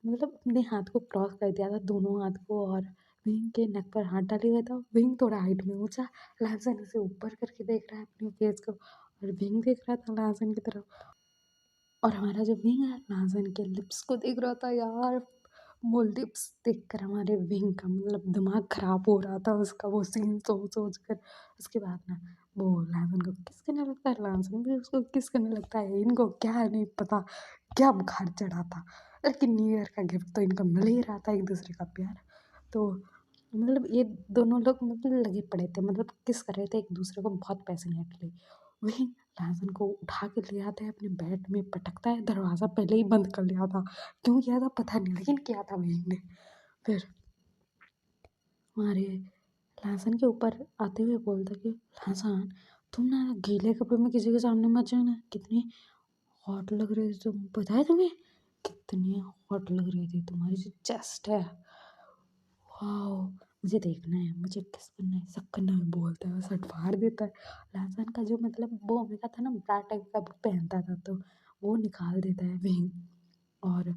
मतलब अपने हाथ को क्रॉस कर दिया था दोनों हाथ को और विंग के नेक पर हाथ डाले हुआ था। विंग थोड़ा हाइट में ऊंचा, लाजन उसे ऊपर करके देख रहा है अपने फेस को और विंग देख रहा था लाजन की तरफ, और हमारा जो विंग है लाजन के लिप्स को देख रहा था यार। वो लिप्स देख कर हमारे विंग का मतलब दिमाग खराब हो रहा था उसका, वो सीन सोच सोच कर। उसके बाद ना वो लाजन को किस करने लगता है, लाजन भी उसको किस करने लगता है, इनको क्या नहीं पता क्या बुखार चढ़ा था, लेकिन न्यू ईयर का गिफ्ट तो इनको मिल ही रहा था एक दूसरे का प्यार। तो मतलब ये दोनों लोग मतलब लगे पड़े थे, मतलब किस कर रहे थे एक दूसरे को बहुत पैशनेटली। वही लाजन को उठा के ले आता है अपने बेड में, पटकता है, दरवाज़ा पहले ही बंद कर लिया था, क्यों किया था पता नहीं लेकिन किया था वही ने। फिर हमारे लाजन के ऊपर आते हुए बोलता कि लाजन तुम ना गीले कपड़े में किसी के सामने मत जाना, कितनी हॉट लग रही थी तुम, पता है तुम्हें कितनी हॉट लग रही थी, तुम्हारी जो चेस्ट है वाओ, मुझे देखना है, मुझे किस करना है, सब करना है, बोलता है, शर्ट फाड़ देता है। लहसुन का जो मतलब वो ओमेगा था ना ब्रा टाइप का वो पहनता था, तो वो निकाल देता है विंग और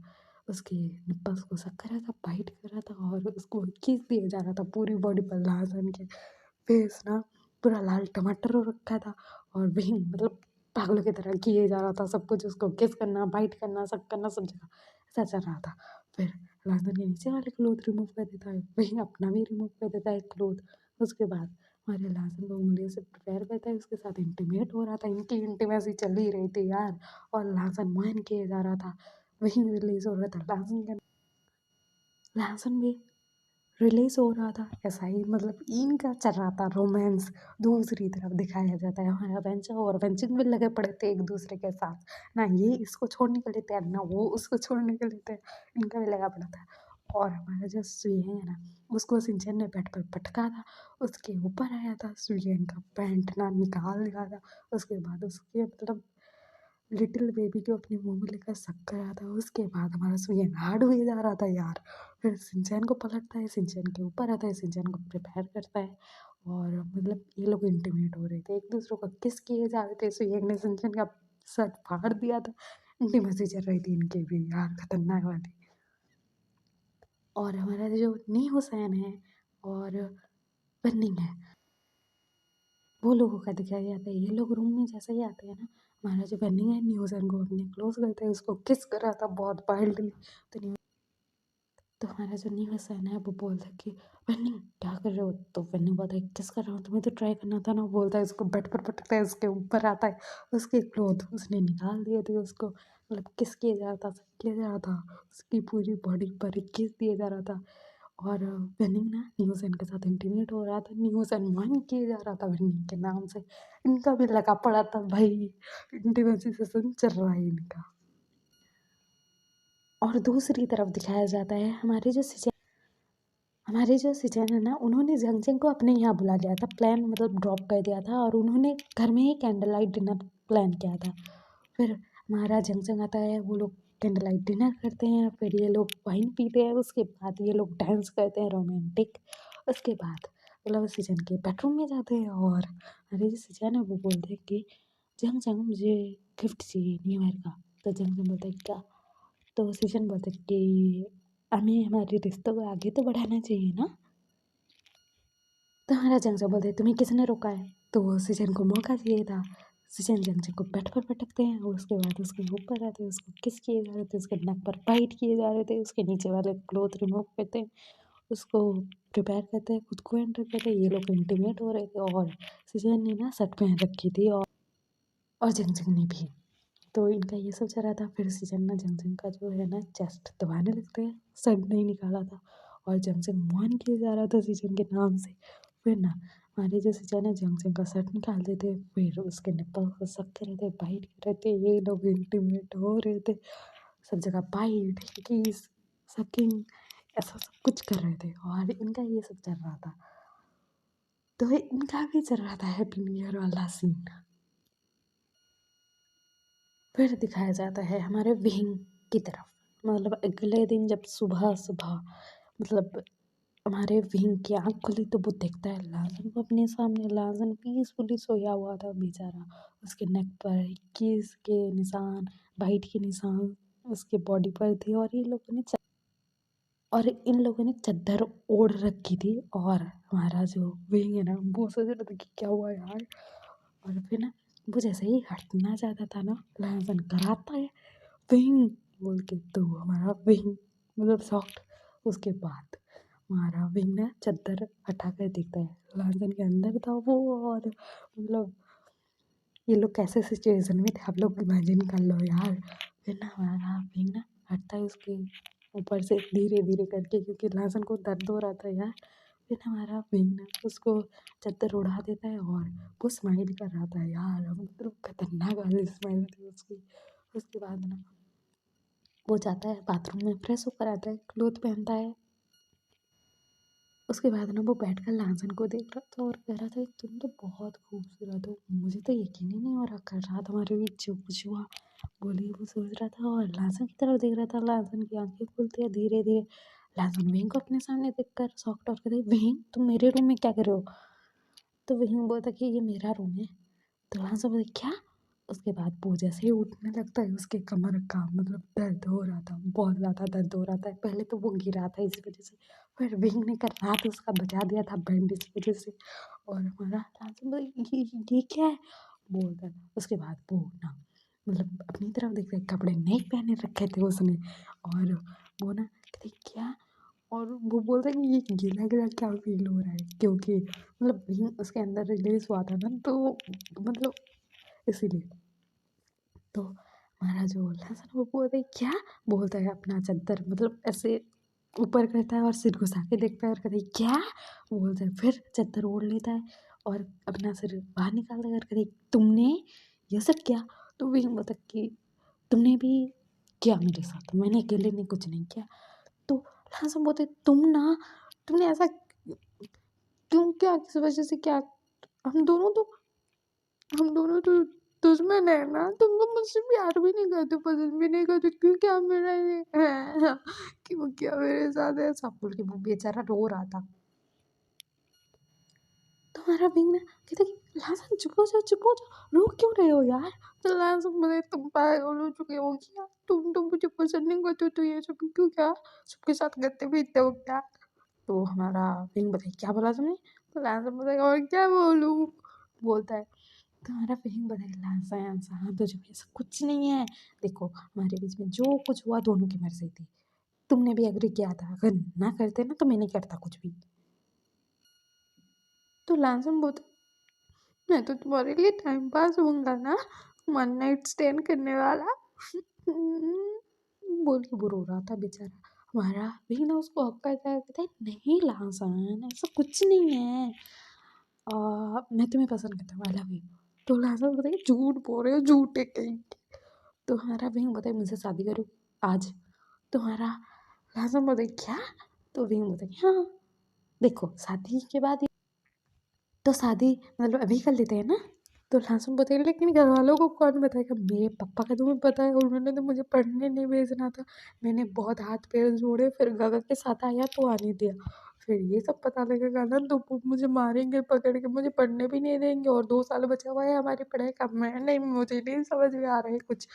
उसके निप्पल्स को सक कर रहा था, बाइट कर रहा था और उसको खींच दिया जा रहा था पूरी बॉडी पर। लहसुन के फेस ना पूरा लाल टमाटर हो रखा था और विंग मतलब पागलों की तरह किए जा रहा था सब कुछ, उसको किस करना, बाइट करना, सक करना, सब जगह ऐसा चल रहा था। फिर लाजन के नीचे वाले क्लोथ रिमूव कर देता है, वहीं अपना भी रिमूव कर देता है क्लोथ। उसके बाद हमारे लाजन को उंगलियों से प्रिपेयर करता है, उसके साथ इंटीमेट हो रहा था, इनकी इंटीमेसी चल ही रही थी यार, और लाजन मोहन किए जा रहा था, वहीं रिलीज हो रहा था लाजन भी रिलीज हो रहा था, ऐसा ही मतलब इनका चल रहा था रोमांस। दूसरी तरफ दिखाया जाता है हमारा वेंचर और वेंचिंग में लगे पड़े थे एक दूसरे के साथ, ना ये इसको छोड़ने के लिए तैयार ना वो उसको छोड़ने के लिए तैयार, इनका भी लगा पड़ा था। और हमारा जो सुयेंग है ना उसको सिंचन ने बेड पर पटका था, उसके ऊपर आया था, सुयेंग का पैंट ना निकाल दिया था। उसके बाद उसके मतलब लिटिल बेबी को अपने मुंह में लेकर सक कर रहा था, उसके बाद हमारा सुयेंग हार्ड हुए जा रहा था यार। फिर सिंचैन को पलटता है, सिंचैन के ऊपर आता है, सिंचैन को प्रिपेयर करता है और मतलब ये लोग इंटीमेट हो रहे थे, एक दूसरे को किस किए जा रहे थे, सुयेंग ने सिंचैन का शर्ट फाड़ दिया था, इंटीमेसी चल रही थी इनकी भी यार खतरनाक वाली। और हमारा जो नी हुसैन है और बन्निंग है वो लोगों का दिखाया जाता है, ये लोग रूम में जैसे ही आते हैं ना, हमारा जो बन्निंग है नी हुसैन को अपने क्लोज करता है, उसको किस कर रहा था बहुत वाइल्डली। तो हमारा जो न्यू हसन है वो बोलता है कि बन्नी क्या कर रहे हो, तो बन्नी बोलता है किस कर रहा हूँ, तुम्हें तो ट्राई करना था ना, बोलता है उसको बेड पर पटकता है, उसके ऊपर आता है, उसके क्लोथ उसने निकाल दिए थे, उसको मतलब किस किया जा रहा था, सब किया जा रहा था, उसकी पूरी बॉडी पर किस दिया जा रहा था। और बन्नी ना न्यू हसन के साथ इंटीमेट हो रहा था, न्यू हसन वन किया जा रहा था बन्नी के नाम से, इनका भी लगा पड़ा था भाई, इंटीमेसी सेशन चल रहा है इनका। और दूसरी तरफ दिखाया जाता है हमारे जो सिचन है ना उन्होंने जंगजंग को अपने यहाँ बुला लिया था, प्लान मतलब ड्रॉप कर दिया था और उन्होंने घर में ही कैंडल लाइट डिनर प्लान किया था। फिर हमारा जंगजंग आता है, वो लोग कैंडल लाइट डिनर करते हैं, फिर ये लोग वाइन पीते हैं, उसके बाद ये लोग डांस करते हैं रोमांटिक। उसके बाद मतलब सिचन के बेडरूम में जाते हैं और हमारे जो सिचन है वो बोलते हैं कि जंगजंग मुझे गिफ्ट चाहिए न्यू ईयर का। तो जंगजंग बोलते हैं क्या, तो सिचन बोलते हैं कि हमें हमारे रिश्तों को आगे तो बढ़ाना चाहिए ना, तो हमारा जंगजंग बोलते तुम्हें किसने रोका है? तो वो सीजन को मौका चाहिए था। सीजन जंगजंग को बेड पर पटकते हैं और उसके बाद उसके ऊपर आते हैं, उसको किस किए जा रहे थे, उसके नेक पर बाइट किए जा रहे थे, उसके नीचे वाले क्लोथ रिमूव करते हैं, उसको प्रिपेयर करते हैं, खुद को एंटर करते हैं। ये लोग इंटीमेट हो रहे थे और सीजन ने ना शर्ट पहन रखी थी और जंगजंग ने भी। तो इनका ये सब चल रहा था। फिर सीजन ना जंगजंग का जो है ना चेस्ट दबाने लगते हैं, शर्ट नहीं निकाला था और जंगजंग मान किया जा रहा था सीजन के नाम से। फिर ना हमारे जो सीजन है जंगजंग का शर्ट निकाल देते, फिर उसके निप्पल को सक कर रहे थे, बाइट कर रहे थे, ये लोग इंटीमेट हो रहे थे, सब जगह बाइट किस सकिंग ऐसा सब कुछ कर रहे थे और इनका ये सब चल रहा था। तो इनका भी चल रहा था हैप्पी न्यू ईयर वाला सीन। फिर दिखाया जाता है हमारे विंग की तरफ। मतलब अगले दिन जब सुबह सुबह मतलब हमारे विंग की आँख खुली तो वो देखता है लाजन को अपने सामने। लाजन पीसफुली सोया हुआ था बेचारा, उसके नेक पर किस के निशान, बाइट के निशान उसके बॉडी पर थे और इन लोगों ने चादर ओढ़ रखी थी और हमारा जो विंग है ना वो सोच रहा था कि क्या हुआ यार। और फिर ना वो जैसे ही हटना चाहता था ना लाजन कराता है विंग बोल के, तो हमारा विंग मतलब सॉफ्ट। उसके बाद हमारा विंग ना चादर हटा कर देखता है लाजन के अंदर था वो। और मतलब ये लोग कैसे सिचुएशन में थे आप लोग इमेजिन कर लो यार। फिर ना हमारा विंग ना हटता है उसके ऊपर से धीरे धीरे करके, क्योंकि लाजन को दर्द हो रहा था यार। फिर हमारा विंग ना उसको चादर उड़ा देता है और वो स्माइल कर रहा था यार, मतलब खतरनाक वाली स्माइल थी उसकी। उसके बाद ना वो जाता है बाथरूम में, फ्रेश होकर आता है, क्लोथ पहनता है। उसके बाद ना वो बैठकर लाजन को देख रहा था और कह रहा था तुम तो बहुत खूबसूरत हो, मुझे तो यकीन ही नहीं हो रहा कल रात हमारे बीच जो कुछ हुआ। बोली वो सोच रहा था और लाजन की तरफ देख रहा था। लाजन की आंखें खुलती है धीरे धीरे। लाजन विंग को अपने सामने देख कर शॉक्ड और कहते विंग तुम मेरे रूम में क्या कर रहे हो? तो विंग बोलता कि ये मेरा रूम है। तो लाजन बोले क्या? उसके बाद वो जैसे ही उठने लगता है उसके कमर का मतलब दर्द हो रहा था, बहुत ज़्यादा दर्द हो रहा था। पहले तो वो गिरा था इस वजह से, फिर विंग ने कर रात उसका बचा दिया था बैंड इस वजह से। और हमारा लाजन बोले ये क्या है? बोलता है। उसके बाद वो ना मतलब अपनी तरफ देखते कपड़े नहीं पहने रखे थे उसने। और वो ना कहते क्या? और वो बोलता है कि ये गीला गीला क्या फील हो रहा है, क्योंकि मतलब विंग उसके अंदर रिलीज हुआ था ना, तो मतलब इसीलिए। तो हमारा जो लहसुन वो बोलता है क्या? बोलता है अपना चादर मतलब ऐसे ऊपर करता है और सिर घुसा के देखता है और कहता है क्या? बोलता है फिर चादर ओढ़ लेता है और अपना सिर बाहर निकालता है और कहता है तुमने ये सब किया? तो वही बोलता है कि तुमने भी किया मेरे साथ, मैंने अकेले ने कुछ नहीं किया। तो लहसुन बोलते तुमने ऐसा क्यों किया, किस वजह से क्या? हम दोनों तो हम दोनों तो दुश्मन है ना, तुमको मुझसे प्यार भी नहीं करते, पसंद भी नहीं करते, क्यों क्या मेरा ये है क्यों किया मेरे साथ ऐसा? बोल के वो बेचारा रो रहा था। तो हमारा विंग ना कहते कि लाजन चुप हो जाओ, रो क्यों रहे हो यार? तो लाजन बोले तुम पागल हो चुके हो क्या? तुम तो मुझे पसंद नहीं करते हो, तो ये सब क्यों क्या सबके साथ करते पीते हो क्या? तो हमारा विंग बताइए क्या बोला तुमने? तो लाजन बताएगा और क्या बोलूँ? बोलता है तुम्हारा फीलिंग बदलना ऐसा हाँ तो जब ऐसा कुछ नहीं है। देखो हमारे बीच में जो कुछ हुआ दोनों की मर्जी थी, तुमने भी एग्री किया था, अगर ना करते ना तो मैं नहीं करता कुछ भी। तो लैंसम बोलता मैं तो तुम्हारे लिए टाइम पास होऊंगा ना, वन नाइट स्टैंड करने वाला बोल के वो रो रहा था बेचारा। हमारा भी ना उसको हक्का जाया कहता है नहीं लासन ऐसा कुछ नहीं है, मैं तुम्हें पसंद करता हूँ, आई लव यू। तो लासन बताइए झूठ बोल रहे हो, झूठे कहीं। तो हमारा विंग बताए मुझसे शादी करो आज। तो हमारा लाजम बताए क्या? तो विंग बताए हाँ देखो शादी के बाद तो शादी मतलब अभी कर लेते हैं ना। तो लाजम बताए लेकिन घर वालों को कौन बताएगा, मेरे पापा का तुम्हें पता है उन्होंने तो मुझे पढ़ने नहीं भेजना था, मैंने बहुत हाथ पैर जोड़े फिर गगा के साथ आया तो आने दिया, फिर ये सब पता लगेगा ना तो वो मुझे मारेंगे पकड़ के, मुझे पढ़ने भी नहीं देंगे और 2 साल बचा हुआ है हमारी पढ़ाई का। मैं नहीं, मुझे नहीं समझ में आ रहा है कुछ,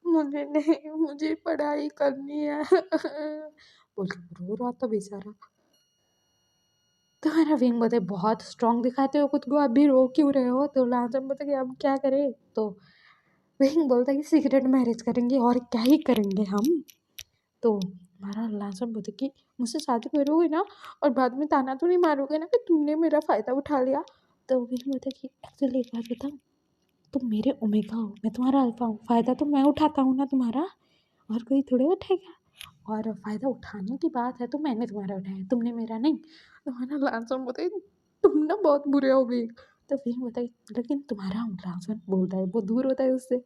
मुझे नहीं, मुझे पढ़ाई करनी है बोल के रो रहा था बेचारा। तो हमारा विंग बोलता है बहुत स्ट्रांग दिखाते हो खुद को, आप भी रो क्यों रहे हो? तो लाजम बोलता है कि अब क्या करें? तो विंग बोलता है कि सीक्रेट मैरिज करेंगे और क्या ही करेंगे हम। तो हमारा लाजम बोलता है कि मुझसे शादी करोगे ना, और बाद में ताना तो नहीं मारोगे ना कि तुमने मेरा फ़ायदा उठा लिया? तो विंग बोलता है कि एक्चुअली एक बात बताऊँ, तुम मेरे ओमेगा हो, मैं तुम्हारा अल्फा हूँ, फ़ायदा तो मैं उठाता हूँ ना तुम्हारा, और कोई थोड़े उठाएगा। और फ़ायदा उठाने की बात है तो मैंने तुम्हारा उठाया, तुमने मेरा नहीं। तो है ना लाजम बोलता है तुम ना बहुत बुरे हो गए। तो फिर बोलता है लेकिन तुम्हारा हूँ, लाजम बोलता है, वो दूर होता है उससे,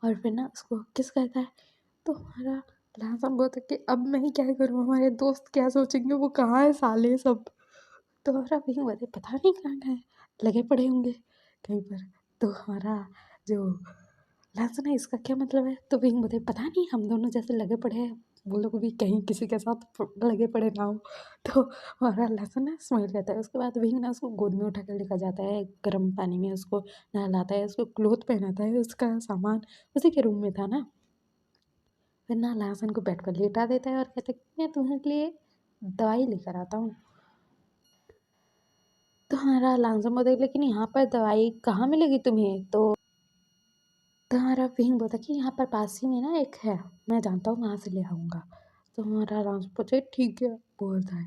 और फिर ना उसको किस करता है। तो हमारा लाजम बोलता है कि अब मैं क्या करूँ, हमारे दोस्त क्या सोचेंगे, वो कहाँ है साले सब। तो हमारा वही बोलते पता नहीं कहाँ गए, लगे पड़े होंगे कहीं पर। तो हमारा जो लहसुन है इसका क्या मतलब है? तो विंग बोलते पता नहीं, हम दोनों जैसे लगे पड़े हैं, वो लोग भी कहीं किसी के साथ लगे पड़े ना हो। तो हमारा लहसुन ना स्माइल करता है। उसके बाद विंग ना उसको गोद में उठा कर लेकर जाता है, गर्म पानी में उसको नहलाता है, उसको क्लोथ पहनाता है, उसका सामान उसी के रूम में था ना। फिर ना लहसुन को बेड पर लेटा देता है और कहता है मैं तुम्हारे लिए दवाई लेकर आता हूँ। तो हमारा लांसम बोलता है लेकिन यहाँ पर दवाई कहाँ मिलेगी तुम्हें? तो हमारा विंग बोलता है कि यहाँ पर पास ही में ना एक है, मैं जानता हूँ, वहाँ से ले आऊँगा। तो हमारा लांसम बोलता है ठीक है, बोलता है।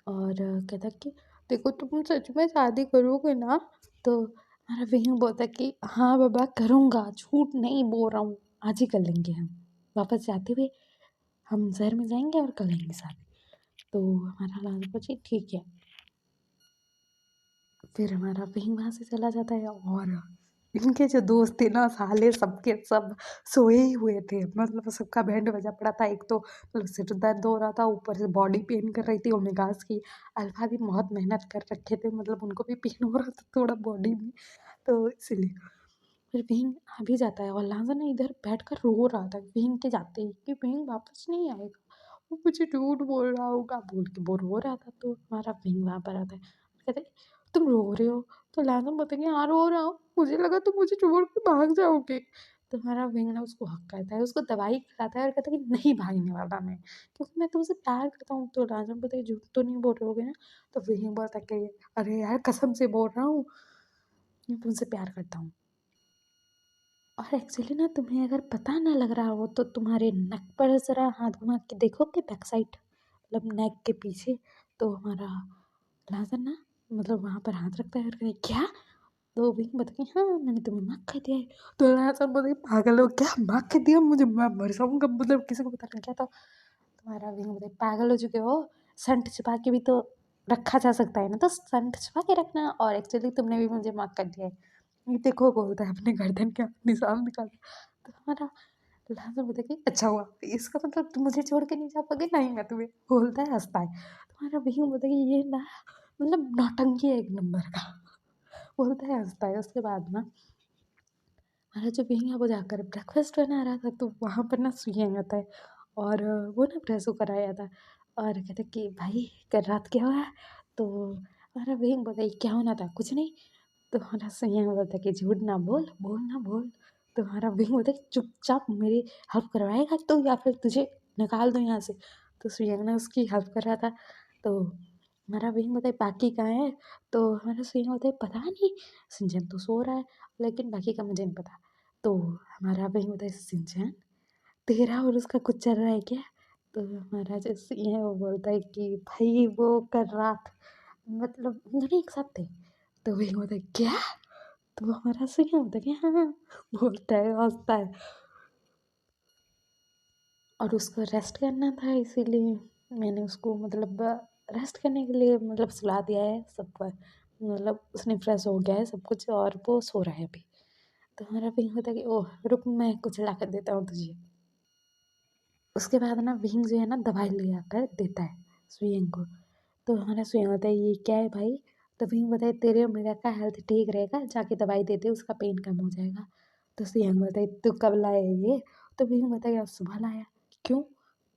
और कहता है कि देखो तुम सच में शादी करोगे ना? तो हमारा विंग बोलता है कि हाँ बाबा करूँगा, झूठ नहीं बोल रहा हूँ, आज ही कर लेंगे हम। वापस जाते हुए हम शहर में जाएंगे और कर लेंगे शादी। तो हमारा लांसम बोलता है ठीक है। फिर हमारा विंग वहाँ से चला जाता है, और इनके जो दोस्त थे ना साले सबके सब सोए ही हुए थे, मतलब सबका बैंड बजा पड़ा था। एक तो मतलब सिर दर्द हो रहा था, ऊपर से बॉडी पेन कर रही थी ओमेगास की। अल्फा भी बहुत मेहनत कर रखे थे, मतलब उनको भी पेन हो रहा था थोड़ा बॉडी में, तो इसलिए फिर विंग आ भी जाता है। और लांजा ना इधर बैठ कर रो रहा था विंग के जाते ही कि विंग वापस नहीं आएगा, वो मुझे झूठ बोल रहा होगा बोल के वो रो रहा था। तो हमारा विंग वहाँ पर आता है, कहते तुम रो रहे हो? तो लाना बताएंगे हाँ रो रहा हूँ, मुझे लगा तुम मुझे छोड़ के भाग जाओगे। तो हमारा विंग ना उसको हक करता है, उसको दवाई खिलाता है और कहता है कि नहीं भागने वाला मैं, क्योंकि मैं तुमसे प्यार करता हूँ। तो लाजम बताइए झूठ तो नहीं बोल रहे होगे ना? तो विंग बोलता है कि अरे यार कसम से बोल रहा हूँ, मैं तुमसे प्यार करता हूँ। और एक्चुअली ना तुम्हें अगर पता ना लग रहा हो तो तुम्हारे नेक पर ज़रा हाथ घुमा के देखोगे बैक साइड, मतलब नेक के पीछे। तो हमारा लाजर ना मतलब वहाँ पर हाथ रखता है और कहता है क्या? तो विंग बताती है हाँ मैंने तुम्हें माफ़ कर दिया है। तो लाजर बोलते पागल हो क्या, माफ़ कर दिया मुझे, मैं मर जाऊँगा, मतलब किसी को पता लग गया तो। तुम्हारा विंग बोलते पागल हो चुके हो, संट छिपा के भी तो रखा जा सकता है ना, तो संट छिपा के रखना, और एक्चुअली तुमने भी मुझे माफ़ कर दिया है। ये देखो बोलता है अपने गर्दन का निशान निकालता है। तो हमारा लाजर बोलता है कि अच्छा हुआ, इसका मतलब तुम मुझे छोड़ के नहीं जा पाओगे, नहीं मैं तुम्हें, बोलता है हंसता है। तुम्हारा विंग बोलता है कि ये ना मतलब नौटंकी है एक नंबर का, बोलता है हंसता है। उसके बाद ना हमारा जो विंग है वो जाकर ब्रेकफास्ट बना रहा था, तो वहाँ पर ना सुइयान आता है, और वो ना प्रेस कर आया था, और कहता है कि भाई कल रात क्या हुआ? तो हमारा विंग बोलता है क्या होना था, कुछ नहीं। तो हमारा सुइयान बोलता है कि झूठ ना बोल, बोल ना बोल। तो हमारा विंग बोलता है कि चुपचाप मेरी हेल्प करवाएगा तो, या फिर तुझे निकाल दूँ यहाँ से। तो सुइयान ना उसकी हेल्प कर रहा था। तो हमारा विंग बोलता है बाकी कहाँ है? तो हमारा सुइयान बोलता है पता नहीं, सिंचन तो सो रहा है, लेकिन बाकी का मुझे नहीं पता। तो हमारा वही होता है सिंचन, तेरा और उसका कुछ चल रहा है क्या? तो हमारा जो ये वो बोलता है कि भाई वो कल रात मतलब हम दोनों एक साथ थे। तो वही होता है क्या? तो हमारा सही होता है कि हाँ हाँ, बोलता है हंसता है। और उसको रेस्ट करना था इसीलिए मैंने उसको मतलब रेस्ट करने के लिए मतलब सुला दिया है सब पर, मतलब उसने फ्रेश हो गया है सब कुछ और वो सो रहा है अभी। तो हमारा भी होता है कि ओह रुक मैं कुछ ला कर देता हूँ तुझे। उसके बाद ना विंग जो है ना दवाई ले आकर देता है सुयंग को। तो हमारा सुयंग होता है ये क्या है भाई? तो विंग बताए तेरे और मेरा का हेल्थ ठीक रहेगा, जाके दवाई दे दे, उसका पेन कम हो जाएगा। तो सुयंग बताए तू कब लाया ये? तो विंग बताया सुबह लाया। क्यों?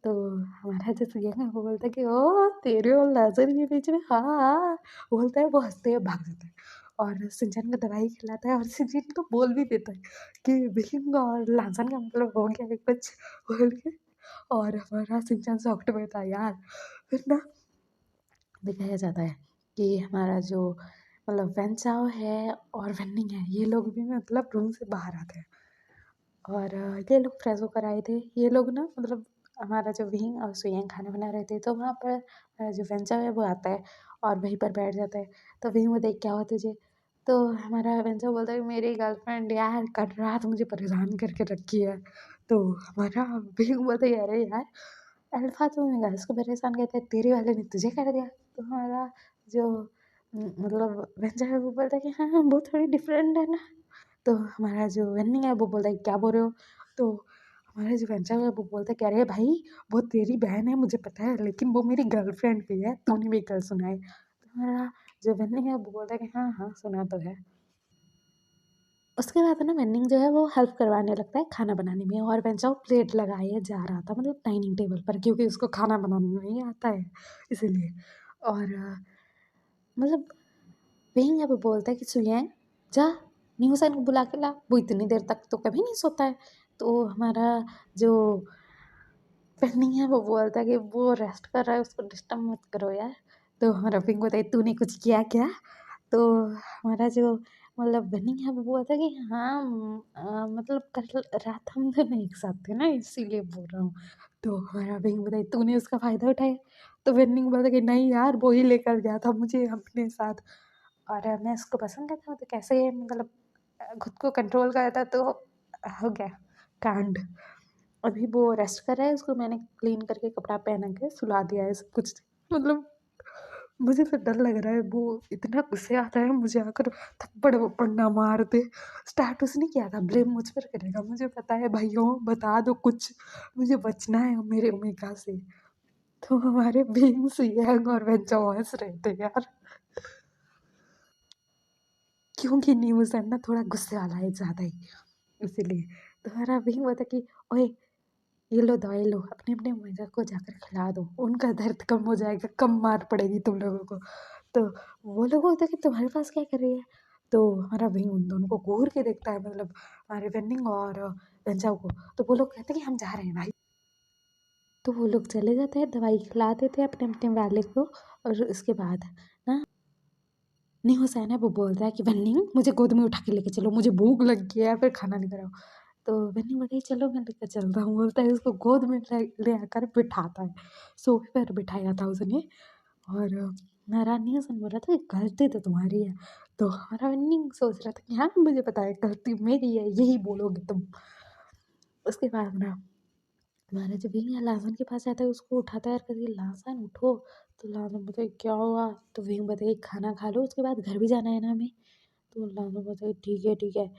तो हमारा जो सुयंग है वो बोलता है कि ओ तेरे और लाजर के बीच में हाँ हाँ, बोलता है, वो हंसते हुए भाग जाता है और सिंचन को दवाई खिलाता है, और सिंचन को बोल भी देता है कि विंग और लाजर का मतलब हो गया है कुछ, बोल के। और हमारा शिनचैन शॉक्ड में था यार। फिर ना दिखाया जाता है कि हमारा जो मतलब वेंचाओ है और वेन्निंग है, ये लोग भी मतलब रूम से बाहर आते हैं और ये लोग फ्रेश होकर आए थे। ये लोग ना मतलब हमारा जो विंग और सुयंग खाना बना रहे थे, तो वहाँ पर जो वेंचाओ है वो आता है और वहीं पर बैठ जाता है। तो विंग बोलता है क्या हुआ तुझे? तो हमारा वेंचाओ बोलता है मेरी गर्लफ्रेंड यार कल रात मुझे परेशान करके रखी है। तो हमारा विंग बोलता है अरे यार अल्फा तो गर्ल्स को परेशान करता है, तेरे वाले ने तुझे कर दिया। तो हमारा जो मतलब वेंचाओ है वो बोलता है कि हाँ हाँ वो थोड़ी डिफरेंट है ना। तो हमारा जो वेन्निंग है वो बोलता है क्या बोल रहे हो? तो हमारा जो वेंचर है वो बोलता है कि अरे भाई वो तेरी बहन है मुझे पता है, लेकिन वो मेरी गर्लफ्रेंड भी है, तूने भी कल सुना है। तो हमारा जो वेन्निंग है वो बोलता है कि हाँ हाँ सुना तो है। उसके बाद ना वेन्निंग जो है वो हेल्प करवाने लगता है खाना बनाने में और वेंचाओ प्लेट लगाए जा रहा था मतलब डाइनिंग टेबल पर, क्योंकि उसको खाना बनाना नहीं आता है इसीलिए। और मतलब वही अब बोलता है कि सुयैंग जा न्यूसन को बुला के ला, वो इतनी देर तक तो कभी नहीं सोता है। तो हमारा जो पेंडिंग है वो बोलता है कि वो रेस्ट कर रहा है उसको डिस्टर्ब मत करो यार। तो हमारा पिंक बोलता है तूने कुछ किया क्या? तो हमारा जो मतलब बनी है वो बोलता है कि हाँ मतलब कल रात हम दोनों एक साथ थे ना इसीलिए बोल रहा हूँ। तो हमारा पिंक बोलता है तूने उसका फ़ायदा उठाया? तो बेनिंग बोलता है कि नहीं यार वो ही लेकर गया था मुझे अपने साथ और मैं उसको पसंद करता हूँ तो कैसे मतलब खुद को कंट्रोल करता तो हो गया कांड। अभी वो रेस्ट कर रहा है, उसको मैंने क्लीन करके कपड़ा पहना के सुला दिया है सब कुछ। मतलब मुझे तो डर लग रहा है वो इतना गुस्से आता है मुझे आकर थप्पड़ वप्पड़ ना मार दे। स्टार्ट उसने किया था, ब्लेम मुझ पर करेगा मुझे पता है। भाइयों बता दो कुछ, मुझे बचना है मेरे ओमेगा से। तो हमारे बीइंग्स यंग और वेंचर हंस रहे थे यार, क्योंकि न्यूज़ है ना थोड़ा गुस्से वाला है ज़्यादा ही, इसीलिए। तो हमारा बीइंग बोलता कि ओए ये लो दवाई लो, अपने-अपने ओमेगा को जाकर खिला दो, उनका दर्द कम हो जाएगा, कम मार पड़ेगी तुम लोगों को। तो वो लोग बोलते हैं कि तुम्हारे पास क्या कर रही है? तो हमारा भई उन दोनों को घूर के देखता है मतलब हमारे वेन्निंग और वेंचाओ को। तो वो लोग कहते हैं कि हम जा रहे हैं भाई। तो वो लोग चले जाते हैं, दवाई खिला देते हैं अपने-अपने वाले को और उसके बाद ना नहीं हुसैन है वो बोलता है कि वेन्निंग मुझे गोद में उठा के लेके चलो, मुझे भूख लग गया है, फिर खाना लेकर आओ। तो वेन्निंग बोलती है चलो मैं लेकर चलता हूँ, बोलता है उसको गोद में ले आकर बिठाता है। सोफे पर बिठाया था उसने और नारायणी हसन बोल रहा था कि गलती तो तुम्हारी है। तो हमारा वेन्निंग सोच रहा था कि हाँ मुझे पता है गलती मेरी है, यही बोलोगे तुम। उसके बाद ना हमारा जो विंग है लासन के पास जाता है, उसको उठाता है और कहती है लासन उठो। तो लासन बोलता है क्या हुआ? तो विंग बताइए खाना खा लो उसके बाद घर भी जाना है ना हमें। तो लासन बोलता है ठीक है ठीक है।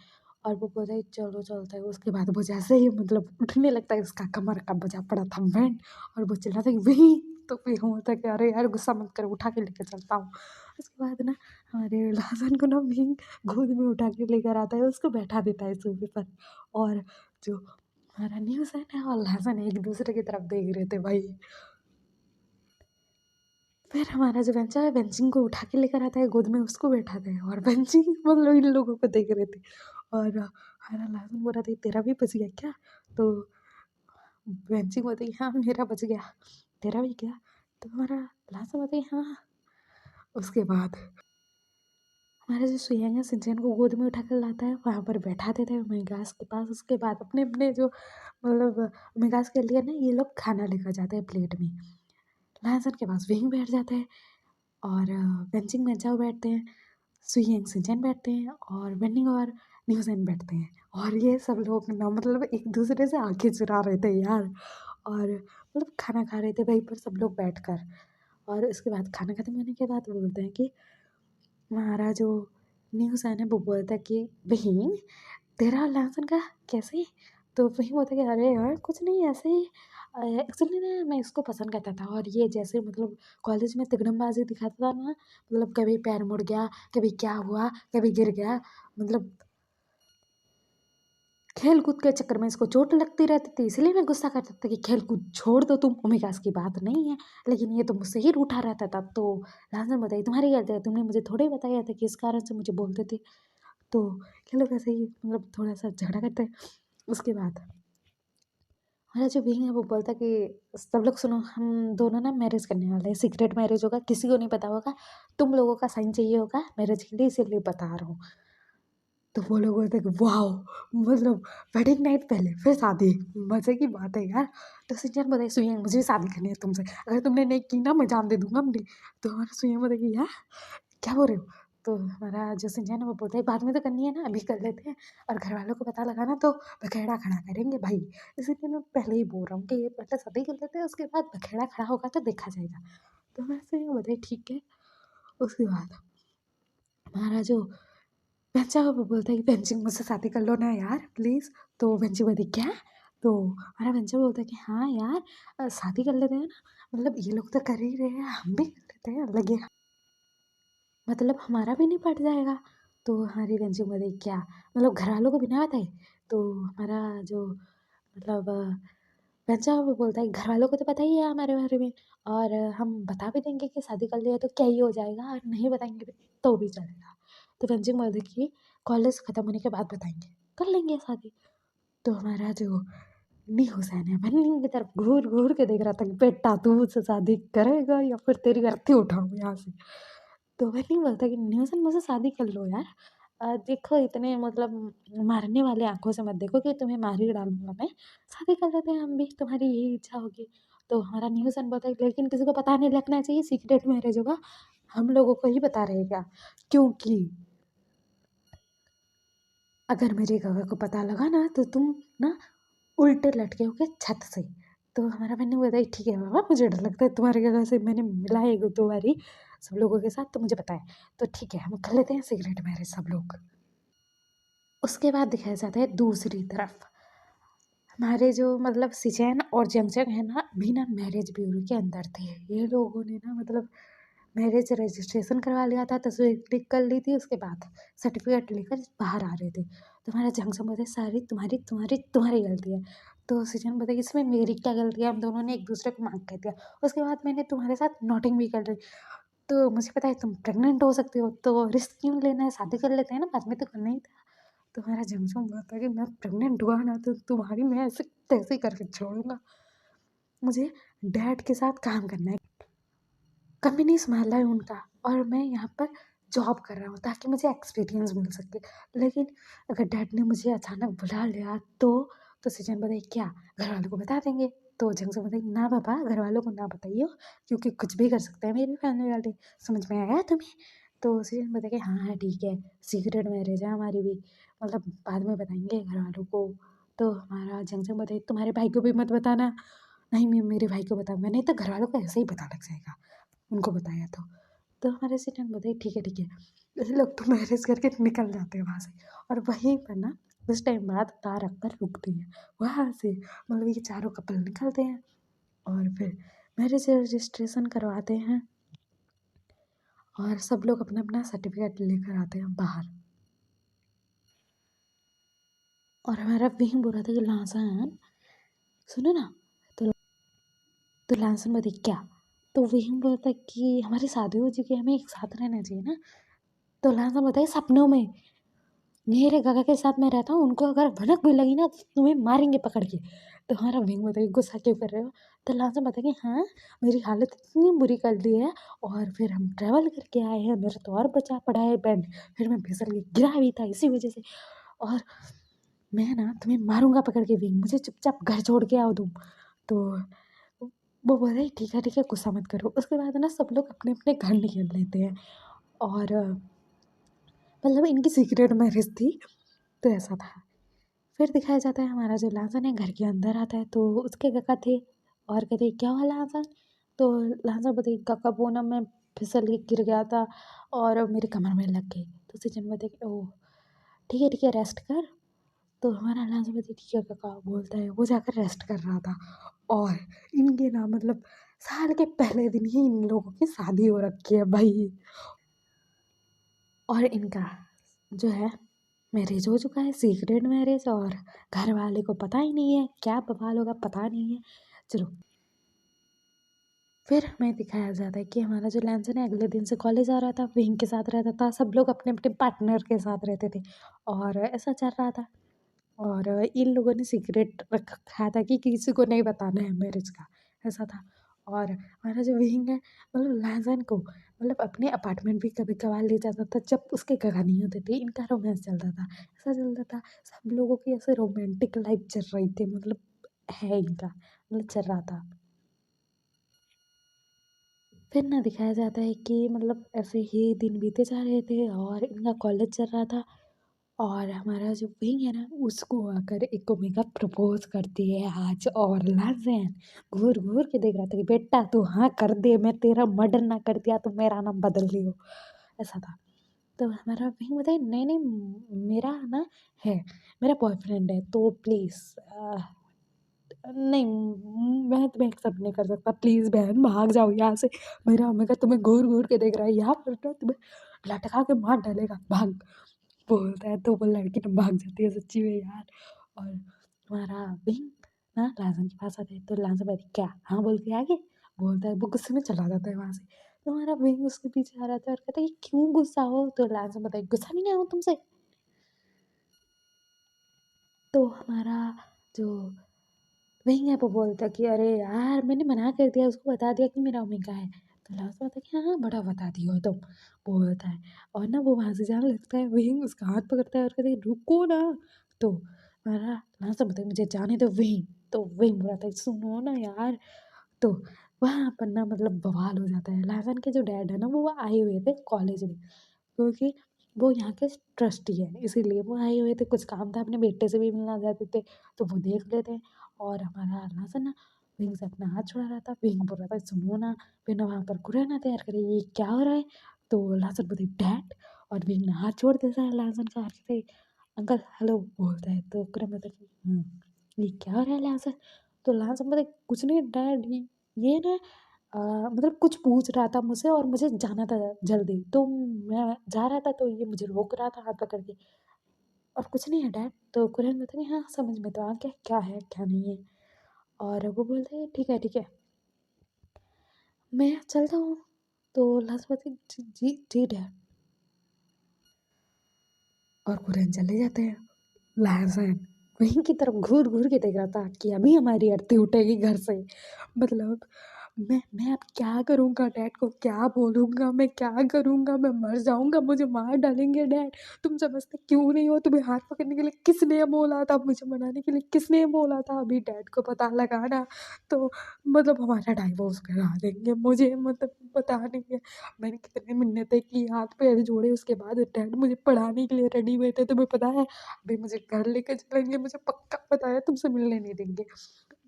और वो बोलता है चलो चलते हैं। उसके बाद वो जैसे ही मतलब उठने लगता है उसका कमर का बजा पड़ा था बैंड और वो चिल्लाता है वही। तो फिर हम बोलता है कि अरे यार गुस्सा मत करो उठा के लेकर चलता हूँ। उसके बाद ना हमारे लासन को ना विंग गोद में उठा के लेकर आता है, उसको बैठा देता है सोफे पर। और जो हमारा न्यूज़ है और लहसुन एक दूसरे की तरफ देख रहे थे भाई। फिर हमारा जो बेंचा है बेंचिंग को उठा के लेकर आता है गोद में, उसको बैठाता है और बेंचिंग मतलब इन लोगों को देख रहे थे। और हमारा लहसुन बोल रहा था तेरा भी बच गया क्या? तो बेंचिंग बोलती है हाँ मेरा बच गया, तेरा भी क्या? तो हमारा लहसुन बोलती है हाँ। उसके बाद हमारा जो सुयंग है सिंचन को गोद में उठा कर लाता है, वहाँ पर बैठा देता है मेगास के पास। उसके बाद अपने अपने जो मतलब मेगास के लिए ना ये लोग खाना लेकर जाते हैं प्लेट में। लहसुन के पास विंग बैठ जाता है और बेंचिंग में जाओ बैठते हैं, सुई सिंचन बैठते हैं और वेन्निंग और न्यूज़ेन बैठते हैं। और ये सब लोग ना मतलब एक दूसरे से आंखें चुरा रहे थे यार। और मतलब खाना खा रहे थे वहीं पर सब लोग बैठकर। और उसके बाद खाना खत्म होने के बाद बोलते हैं कि हमारा जो न्यूज़ैन है वो बोलता है कि बहन तेरा लहसुन का कैसे? तो वही बोलता है कि अरे यार कुछ नहीं ऐसे ही एक्चुअली ना मैं इसको पसंद करता था और ये जैसे मतलब कॉलेज में तिकड़मबाजी दिखाता था ना, मतलब कभी पैर मुड़ गया, कभी क्या हुआ, कभी गिर गया, मतलब खेल कूद के चक्कर में इसको चोट लगती रहती थी, इसलिए मैं गुस्सा करता था कि खेल कूद छोड़ दो तुम, ओमेगास की बात नहीं है। लेकिन ये तो मुझसे ही रूठा रहता था। तो लाजम बताइए तुम्हारी गलती है, तुमने मुझे थोड़े ही बताया था कि इस कारण से मुझे बोलते थे। तो ये लोग ऐसे ही मतलब थोड़ा सा झगड़ा करते हैं। उसके बाद हमारा जो विंग है वो बोलता कि सब लोग सुनो, हम दोनों ना मैरिज करने वाले हैं, सीक्रेट मैरिज होगा, किसी को नहीं पता होगा, तुम लोगों का साइन चाहिए होगा मैरिज के लिए, इसीलिए बता रहा हूँ। तो वो लोग बोलते कि वाओ, मतलब वेडिंग नाइट पहले फिर शादी, मज़े की बात है यार। तो सिंचन बताइए सुइया मुझे भी शादी करनी है तुमसे, अगर तुमने नहीं की ना मैं जान दे दूंगा अपनी। तो हमारा सुइया बताइए यार क्या बोल रहे हो। तो हमारा जो सिंचन है वो बोलता है बाद में तो करनी है ना, अभी कर लेते हैं, और घर वालों को पता लगा ना तो बखेड़ा खड़ा करेंगे भाई, इसीलिए मैं पहले ही बोल रहा हूँ कि ये पहले शादी कर लेते हैं, उसके बाद बखेड़ा खड़ा होगा तो देखा जाएगा। तो हमारा सुइया बताइए ठीक है। उसके बाद हमारा जो बच्चा वो बोलता है कि बहन जी मुझसे शादी कर लो ना यार प्लीज़। तो बहन जी बोलती क्या? तो हमारा बच्चा बोलता है कि हाँ यार, शादी कर लेते हैं ना, मतलब ये लोग तो कर ही रहे हैं, हम भी कर लेते हैं, लगे मतलब हमारा भी नहीं पट जाएगा। तो हमारी बहन जी बोलती क्या, मतलब घर वालों को बिना बताए। तो हमारा जो मतलब बच्चा वो बोलता है घर वालों को तो पता ही है हमारे बारे में, और हम बता भी देंगे कि शादी कर लिया तो क्या ही हो जाएगा, और नहीं बताएंगे भी तो भी चलेगा। तो बहन बोलती कि कॉलेज ख़त्म होने के बाद बताएंगे, कर लेंगे शादी। तो हमारा जो न्यू हुसैन है बन्नी की तरफ घूर घूर के देख रहा था कि बेटा तू मुझसे शादी करेगा या फिर तेरी अर्थी उठाऊँ यहाँ से। तो बन्नी बोलता कि न्यू हुसैन मुझसे शादी कर लो यार, देखो इतने मतलब मारने वाले आंखों से मत देखो कि तुम्हें मार ही डालूंगा मैं, शादी कर लेते हैं हम भी, तुम्हारी यही इच्छा होगी। तो हमारा न्यू हुसैन बोलता है लेकिन किसी को पता नहीं लगना चाहिए, सीक्रेट मैरिज होगा, हम लोगों को ही पता रहेगा, क्योंकि अगर मेरे गगा को पता लगा ना तो तुम ना उल्टे लटके होगे छत से। तो हमारा बहन बोलता है ठीक है बाबा, मुझे डर लगता है तुम्हारे गगा से, मैंने मिला है 1-2 बारी सब लोगों के साथ, तो मुझे पता है। तो ठीक है हम कर लेते हैं सीक्रेट मैरिज सब लोग। उसके बाद दिखाया जाता है दूसरी तरफ, हमारे जो मतलब सिचैन और जंगजंग है ना, भी ना मैरिज ब्यूरो के अंदर थे। ये लोगों ने ना मतलब मैरिज रजिस्ट्रेशन करवा लिया था, तस्वीर क्लिक कर ली थी, उसके बाद सर्टिफिकेट लेकर बाहर आ रहे थे। तो हमारा जंगजंग बोलते सारी तुम्हारी तुम्हारी तुम्हारी गलती है। तो सिचैन बोलता इसमें मेरी क्या गलती है, हम दोनों ने एक दूसरे को मांग कर दिया, उसके बाद मैंने तुम्हारे साथ नोटिंग भी कर ली, तो मुझे पता है तुम प्रेग्नेंट हो सकती हो, तो रिस्क क्यों लेना है, शादी कर लेते हैं ना, बाद में तो करना ही था। तो हमारा जमसम बोलता है कि मैं प्रेग्नेंट हुआ ना तो तुम्हारी मैं ऐसे तैसे करके छोड़ूंगा, मुझे डैड के साथ काम करना है, कंपनी संभालना है उनका, और मैं यहाँ पर जॉब कर रहा हूँ ताकि मुझे एक्सपीरियंस मिल सके। लेकिन अगर डैड ने मुझे अचानक बुला लिया तो सीजन बताइए क्या, घर वालों को बता देंगे। तो जंगसम बताइए ना पापा, घर वालों को ना बताइए, क्योंकि कुछ भी कर सकते हैं मेरे फैमिली वाले, समझ में आया तुम्हें। तो सीजन बताइए हाँ हाँ ठीक है, सीक्रेट मैरिज है हमारी भी, मतलब बाद में बताएंगे घर वालों को। तो हमारा जंगसम बताइए तुम्हारे भाई को भी मत बताना। नहीं मैं मेरे भाई को बताऊंगा, नहीं तो घर वालों को ऐसे ही पता लग जाएगा उनको बताया तो हमारे सिटेंट बताइए ठीक है। ये लोग तो मैरिज करके निकल जाते हैं वहाँ से, और वहीं पर ना कुछ टाइम बाद कार आकर रुकती है, वहाँ से मतलब ये चारों कपल निकलते हैं और फिर मैरिज रजिस्ट्रेशन करवाते हैं, और सब लोग अपना अपना सर्टिफिकेट लेकर आते हैं बाहर। और हमारा वहीं बोल रहा था कि लासान सुनो ना, तो लासान बताइए क्या। तो वहीं बोल रहा था कि हमारी शादी हो चुकी है, हमें एक साथ रहना चाहिए ना। तो लासान बताइए सपनों में मेरे काका के साथ मैं रहता हूँ, उनको अगर भनक भी लगी ना तो तुम्हें मारेंगे पकड़ के। तो हमारा विंग बताइए गुस्सा क्यों कर रहे हो। तो लाजम बताइए हाँ, मेरी हालत इतनी बुरी कर दी है, और फिर हम ट्रैवल करके आए हैं, मेरा तो और बचा पड़ा है बैंड, फिर मैं फिसल के गिरा भी था इसी वजह से, और मैं ना तुम्हें मारूंगा पकड़ के विंग, मुझे चुपचाप घर छोड़ के आओ तुम। तो वो बोले ठीक है गुस्सा मत करो। उसके बाद ना सब लोग अपने अपने घर निकल लेते हैं, और मतलब इनकी सीक्रेट मैरिज थी, तो ऐसा था। फिर दिखाया जाता है हमारा जो लांसन है घर के अंदर आता है, तो उसके काका थे, और कहते क्या हुआ लांसन। तो लांसन बताइए काका वो ना मैं फिसल के गिर गया था और मेरे कमर में लग गई। तो सचिन बताए ओह ठीक है रेस्ट कर। तो हमारा लांसन बताइए ठीक है काका बोलता है, वो जाकर रेस्ट कर रहा था, और इनके ना मतलब साल के पहले दिन ही इन लोगों की शादी हो रखी है भाई, और इनका जो है मैरिज हो चुका है, सीक्रेट मैरिज, और घर वाले को पता ही नहीं है, क्या बवाल होगा पता नहीं है। चलो फिर हमें दिखाया जाता है कि हमारा जो लैंसन है अगले दिन से कॉलेज आ रहा था, विंग के साथ रहता था, सब लोग अपने अपने पार्टनर के साथ रहते थे, और ऐसा चल रहा था। और इन लोगों ने सीक्रेट रखा था कि किसी को नहीं बताना है मैरिज का, ऐसा था। और हमारा जो विंग है मतलब लाजन को मतलब अपने अपार्टमेंट भी कभी कभार ले जाता था जब उसके घर नहीं होते थे, इनका रोमांस चलता था, ऐसा चलता था। सब लोगों की ऐसे रोमांटिक लाइफ चल रही थी, मतलब है इनका मतलब चल रहा था। फिर ना दिखाया जाता है कि मतलब ऐसे ही दिन बीते जा रहे थे और इनका कॉलेज चल रहा था। और हमारा जो विंग है ना उसको आकर एक ओमेगा प्रपोज करती है आज, और लाजैन घूर घूर के देख रहा था कि बेटा तू हाँ कर दे, मैं तेरा मर्डर ना कर दिया तो मेरा नाम बदल लियो, ऐसा था। तो हमारा विंग बताइए नहीं नहीं मेरा ना है, मेरा बॉयफ्रेंड है तो प्लीज़ नहीं मैं तुम्हें एक्सेप्ट नहीं कर सकता, प्लीज़ बहन भाग जाओ यहाँ से। मेरा ओमेगा तुम्हें घूर घूर के देख रहा है, यहाँ पर ना तुम्हें लटका के मार डालेगा, भाग बोलता है। तो वो लड़की तो भाग जाती है सच्ची में यार। और हमारा विंग ना लाजम के पास आता है तो लाजम कहती क्या हाँ बोल के आगे, बोलता है वो गुस्से में चला जाता है वहाँ से। तो हमारा विंग उसके पीछे आ रहा था और कहता है कि क्यों गुस्सा हो, तो लाजम बताए गुस्सा नहीं आया तुमसे। तो हमारा जो विंग है वो बोलता है कि अरे यार मैंने मना कर दिया, उसको बता दिया कि मेरा ओमेगा है। तो लास्ट बोलता है कि हाँ बड़ा बता दिया हो तुम, बोलता है। और ना वो वहाँ से जाने लगता है, विंग उसका हाथ पकड़ता है और कहते हैं रुको ना। तो हमारा लास्ट बताए मुझे जाने दो विंग। तो विंग बोला था सुनो ना यार। तो वहाँ पर ना मतलब बवाल हो जाता है। लाजन के जो डैड है ना वो आए हुए थे कॉलेज में, क्योंकि वो यहाँ के ट्रस्टी है, इसीलिए वो आए हुए थे, कुछ काम था, अपने बेटे से भी मिलना चाहते थे। तो वो देख लेते हैं। और हमारा लाजन ना विंग से अपना हाथ छुड़ा रहा था, विंग बोल रहा था सुनो ना। फिर ना वहाँ पर कुरैन आता है यार करे ये क्या हो रहा है। तो लाजन बोलते डैड, और विंग ने हाथ छोड़ देता है लाजन का हाथ से। अंकल हेलो बोलता है तो कुरैन बोलता है ये क्या हो रहा है लाजन। तो लाजन बोलता है कुछ नहीं डैड, ये ना मतलब कुछ पूछ रहा था मुझसे और मुझे जाना था जल्दी, तो मैं जा रहा था तो ये मुझे रोक रहा था हाथ पकड़ के, और कुछ नहीं है डैड। तो कुरैन बोलता है कि हाँ समझ में तो आ गया क्या है क्या नहीं है। और वो बोलते हैं ठीक है मैं चलता हूँ। तो लास्ट बोलते हैं, जी जी जी डैड। और कुरैन चले जाते हैं। लहसैन वहीं की तरफ घूर घूर के देख रहा था कि अभी हमारी आरती उठेगी घर से। मतलब मैं अब क्या करूँगा, डैड को क्या बोलूँगा, मैं क्या करूँगा, मैं मर जाऊँगा, मुझे मार डालेंगे डैड। तुम समझते क्यों नहीं हो, तुम्हें हाथ पकड़ने के लिए किसने बोला था, मुझे मनाने के लिए किसने बोला था, अभी डैड को पता लगाना तो मतलब हमारा डाइवोर्स करा देंगे, मुझे मतलब पता नहीं है। मैंने कितनी मिन्नतें की, हाथ पैर जोड़े, उसके बाद डैड मुझे पढ़ाने के लिए रेडी हुए थे, तुम्हें पता है। अभी मुझे घर लेकर चलेंगे, मुझे पक्का पता है तुमसे मिलने नहीं देंगे।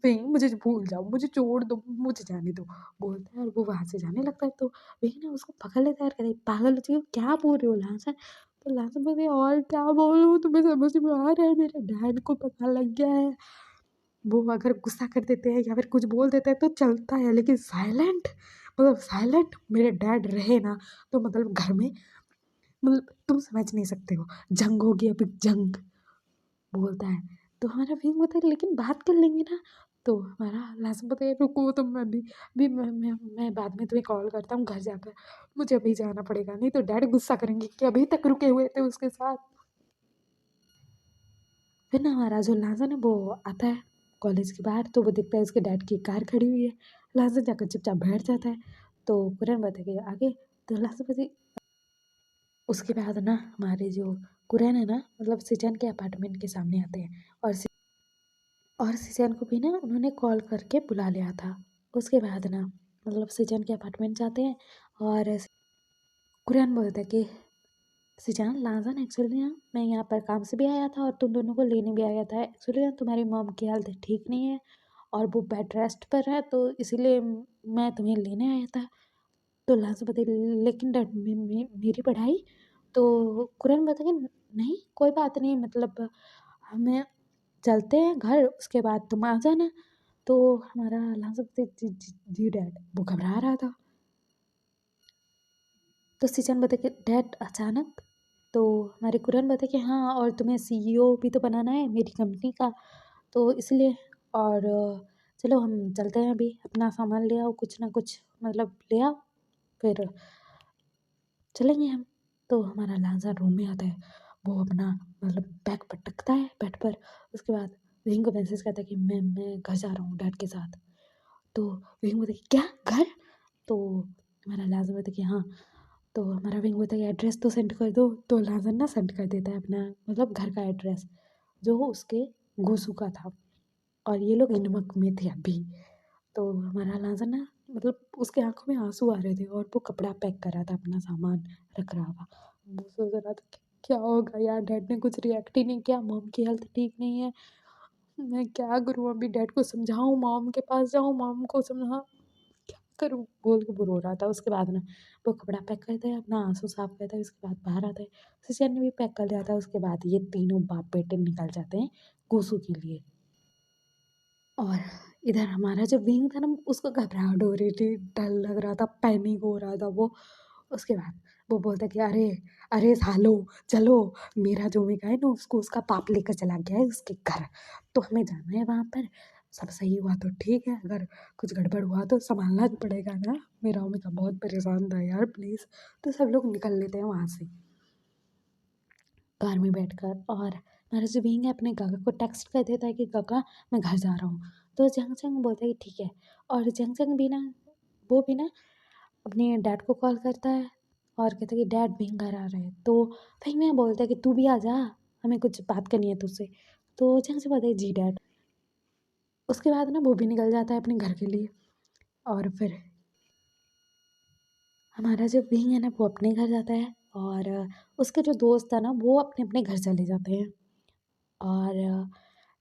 वहीं मुझे भूल जाओ, मुझे छोड़ दो, मुझे जाने दो, बोलता है। और वो वहाँ से जाने लगता है तो वहीं ना उसको पकड़ लेता है और कहता है पागल हो चुकी हो, क्या बोल रहे हो लांसन। तो लांसन बोलती है और क्या बोलूँ, तुम्हें समझ में आ रहा है मेरे डैड को पता लग गया है। वो अगर गुस्सा कर देते हैं या फिर कुछ बोल देते हैं तो चलता है, लेकिन साइलेंट मतलब साइलेंट मेरे डैड रहे ना तो मतलब घर में मतलब तुम समझ नहीं सकते हो, जंग होगी अभी जंग, बोलता है। तो हमारा विंग बोलता है लेकिन बात कर लेंगे ना। तो हमारा लास्ट बोलता है रुको तुम अभी मैं बाद में तुम्हें कॉल करता हूँ घर जाकर, मुझे अभी जाना पड़ेगा नहीं तो डैडी गुस्सा करेंगे कि अभी तक रुके हुए थे उसके साथ। फिर ना हमारा जो लाजन है वो आता है कॉलेज के बाहर, तो वो देखता है उसके डैड की कार खड़ी हुई है। लाजन जाकर चुपचाप बैठ जाता है। तो कुरैन बताए कि आगे। तो लाजन बोलती उसके बाद ना हमारे जो कुरैन है ना मतलब सिजन के अपार्टमेंट के सामने आते हैं। और सीजन को भी ना उन्होंने कॉल करके बुला लिया था। उसके बाद ना मतलब सीजन के अपार्टमेंट जाते हैं और कुरैन बोलता है कि सीजन लाजन एक्चुअली ना मैं यहाँ पर काम से भी आया था और तुम दोनों को लेने भी आया था, एक्चुअली ना तुम्हारी मॉम की हालत ठीक नहीं है और वो बेड रेस्ट पर है तो इसीलिए मैं तुम्हें लेने आया था। तो लाजन बताई लेकिन डैड मेरी पढ़ाई। तो कुरैन बताया कि नहीं कोई बात नहीं, मतलब हमें चलते हैं घर, उसके बाद तुम आ जाना। तो हमारा लाजम से जी डैड वो घबरा रहा था। तो सिचन बताए कि डैड अचानक। तो हमारे कुरन बताए कि हाँ और तुम्हें सीईओ भी तो बनाना है मेरी कंपनी का, तो इसलिए। और चलो हम चलते हैं, अभी अपना सामान ले आओ, कुछ ना कुछ मतलब ले आओ, फिर चलेंगे हम। तो हमारा लांसा रूम में आता है वो अपना मतलब बैग पटकता है बेड पर। उसके बाद विंग को मैसेज करता है कि मैं घर जा रहा हूँ डैड के साथ। तो विंग बोलता है कि क्या घर? तो हमारा लाजम बोलता है कि हाँ। तो हमारा विंग बोलता है कि एड्रेस तो सेंड कर दो। तो लाजम ना सेंड कर देता है अपना मतलब घर का एड्रेस जो उसके गोसू का था। और ये लोग इनमक में थे अभी। तो हमारा लाजन ना मतलब उसके आंखों में आंसू आ रहे थे और वो कपड़ा पैक कर रहा था, अपना सामान रख रहा था। वो सोच रहा था कि क्या होगा यार, डैड ने कुछ रिएक्ट ही नहीं किया, मॉम की हेल्थ ठीक नहीं है, मैं क्या करूँ अभी, डैड को समझाऊँ, मॉम के पास जाऊँ, मॉम को समझा क्या करूँ बोल के वो रो रहा था। उसके बाद ना वो कपड़ा पैक करता है, अपना आंसू साफ करता है, उसके बाद बाहर आता है। सिचन ने भी पैक कर लिया था। उसके बाद ये तीनों बाप बेटे निकल जाते हैं गोसू के लिए। और इधर हमारा जो विंग था ना उसको घबराहट हो रही थी, डर लग रहा था, पैनिक हो रहा था वो। उसके बाद वो बोलता है कि अरे अरे सालो चलो, मेरा जो विंग है ना उसको उसका बाप लेकर चला गया है उसके घर, तो हमें जाना है वहाँ पर। सब सही हुआ तो ठीक है, अगर कुछ गड़बड़ हुआ तो संभालना भी पड़ेगा ना, मेरा ओमिका बहुत परेशान था यार प्लीज़। तो सब लोग निकल लेते हैं वहाँ से कार में बैठकर। और हमारा जो विंग है अपने काका को टेक्स्ट कर देता है कि काका मैं घर जा रहा हूँ। तो जंग जंग बोलता है कि ठीक है। और जंग जंग भी ना वो भी ना अपने डैड को कॉल करता है और कहता है कि डैड विंग घर आ रहे हैं। तो फिर मैं बोलता है कि तू भी आ जा, हमें कुछ बात करनी है तुझसे। तो जंग से बोलता है जी डैड। उसके बाद ना वो भी निकल जाता है अपने घर के लिए। और फिर हमारा जो विंग है ना वो अपने घर जाता है। और उसके जो दोस्त है ना वो अपने अपने घर चले जाते हैं। और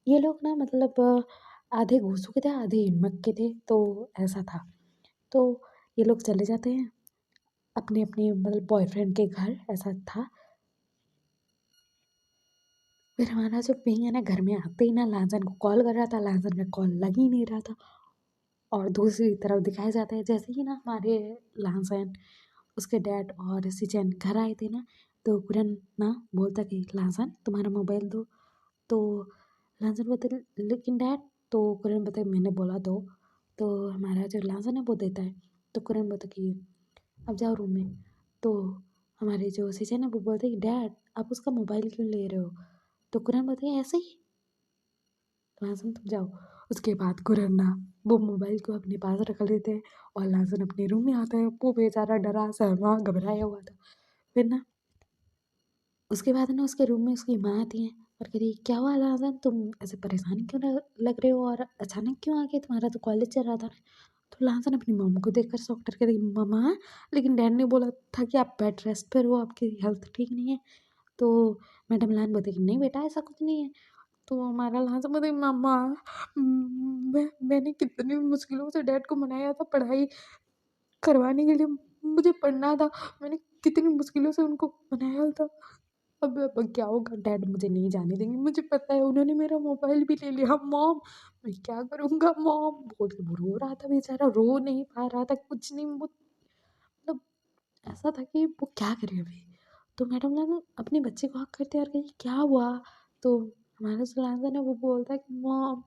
ये लोग ना मतलब आधे घूसू के थे, आधे हिम्मत के थे, तो ऐसा था। तो ये लोग चले जाते हैं अपने अपने मतलब बॉयफ्रेंड के घर, ऐसा था। फिर हमारा जो पिंग है ना घर में आते ही ना लाजन को कॉल कर रहा था, लाजन का कॉल लग ही नहीं रहा था। और दूसरी तरफ दिखाया जाता है जैसे ही ना हमारे लाजन, उसके डैड और सिचन घर आए थे ना, तो कुरन ना बोलता कि लाजन तुम्हारा मोबाइल दो। तो लाजन बोलते लेकिन डैड। तो कुरन बोलता मैंने बोला दो। तो हमारा जो लाजन है वो देता है। तो कुरन बोलता कि अब जाओ रूम में। तो हमारे जो सिचन है वो बोलते कि डैड आप उसका मोबाइल क्यों ले रहे हो? तो कुरन बोलते हैं ऐसे ही, लाजन तुम जाओ। उसके बाद कुरन ना वो मोबाइल को अपने पास रख लेते हैं और लाजन अपने रूम में आता है। वो बेचारा डरा सहमा घबराया हुआ था। फिर ना उसके बाद ना उसके रूम में उसकी माँ आती है और कहती है क्या हुआ लाजन, तुम ऐसे परेशान क्यों लग रहे हो और अचानक क्यों आ गए, तुम्हारा तो कॉलेज चल रहा था ना। तो लाजन अपनी मॉम को देखकर शॉक कर कहती मम्मा लेकिन डैड ने बोला था कि आप बेड रेस्ट पर हो, आपकी हेल्थ ठीक नहीं है। तो मैडम लान बोलती कि नहीं बेटा ऐसा कुछ नहीं है। तो हमारा लाजम बोलते मम्मा मैंने कितनी मुश्किलों से डैड को मनाया था पढ़ाई करवाने के लिए, मुझे पढ़ना था, मैंने कितनी मुश्किलों से उनको मनाया था। अब क्या होगा, डैड मुझे नहीं जाने देंगे, मुझे पता है, उन्होंने मेरा मोबाइल भी ले लिया मॉम, मैं क्या करूँगा मॉम बोल के वो रो रहा था बेचारा, रो नहीं पा रहा था कुछ नहीं। वो मतलब ऐसा था कि वो क्या करे अभी। तो मैडम ना अपने बच्चे को हक करते हैं और कही क्या हुआ। तो हमारा जो लाजन है वो बोलता है कि मॉम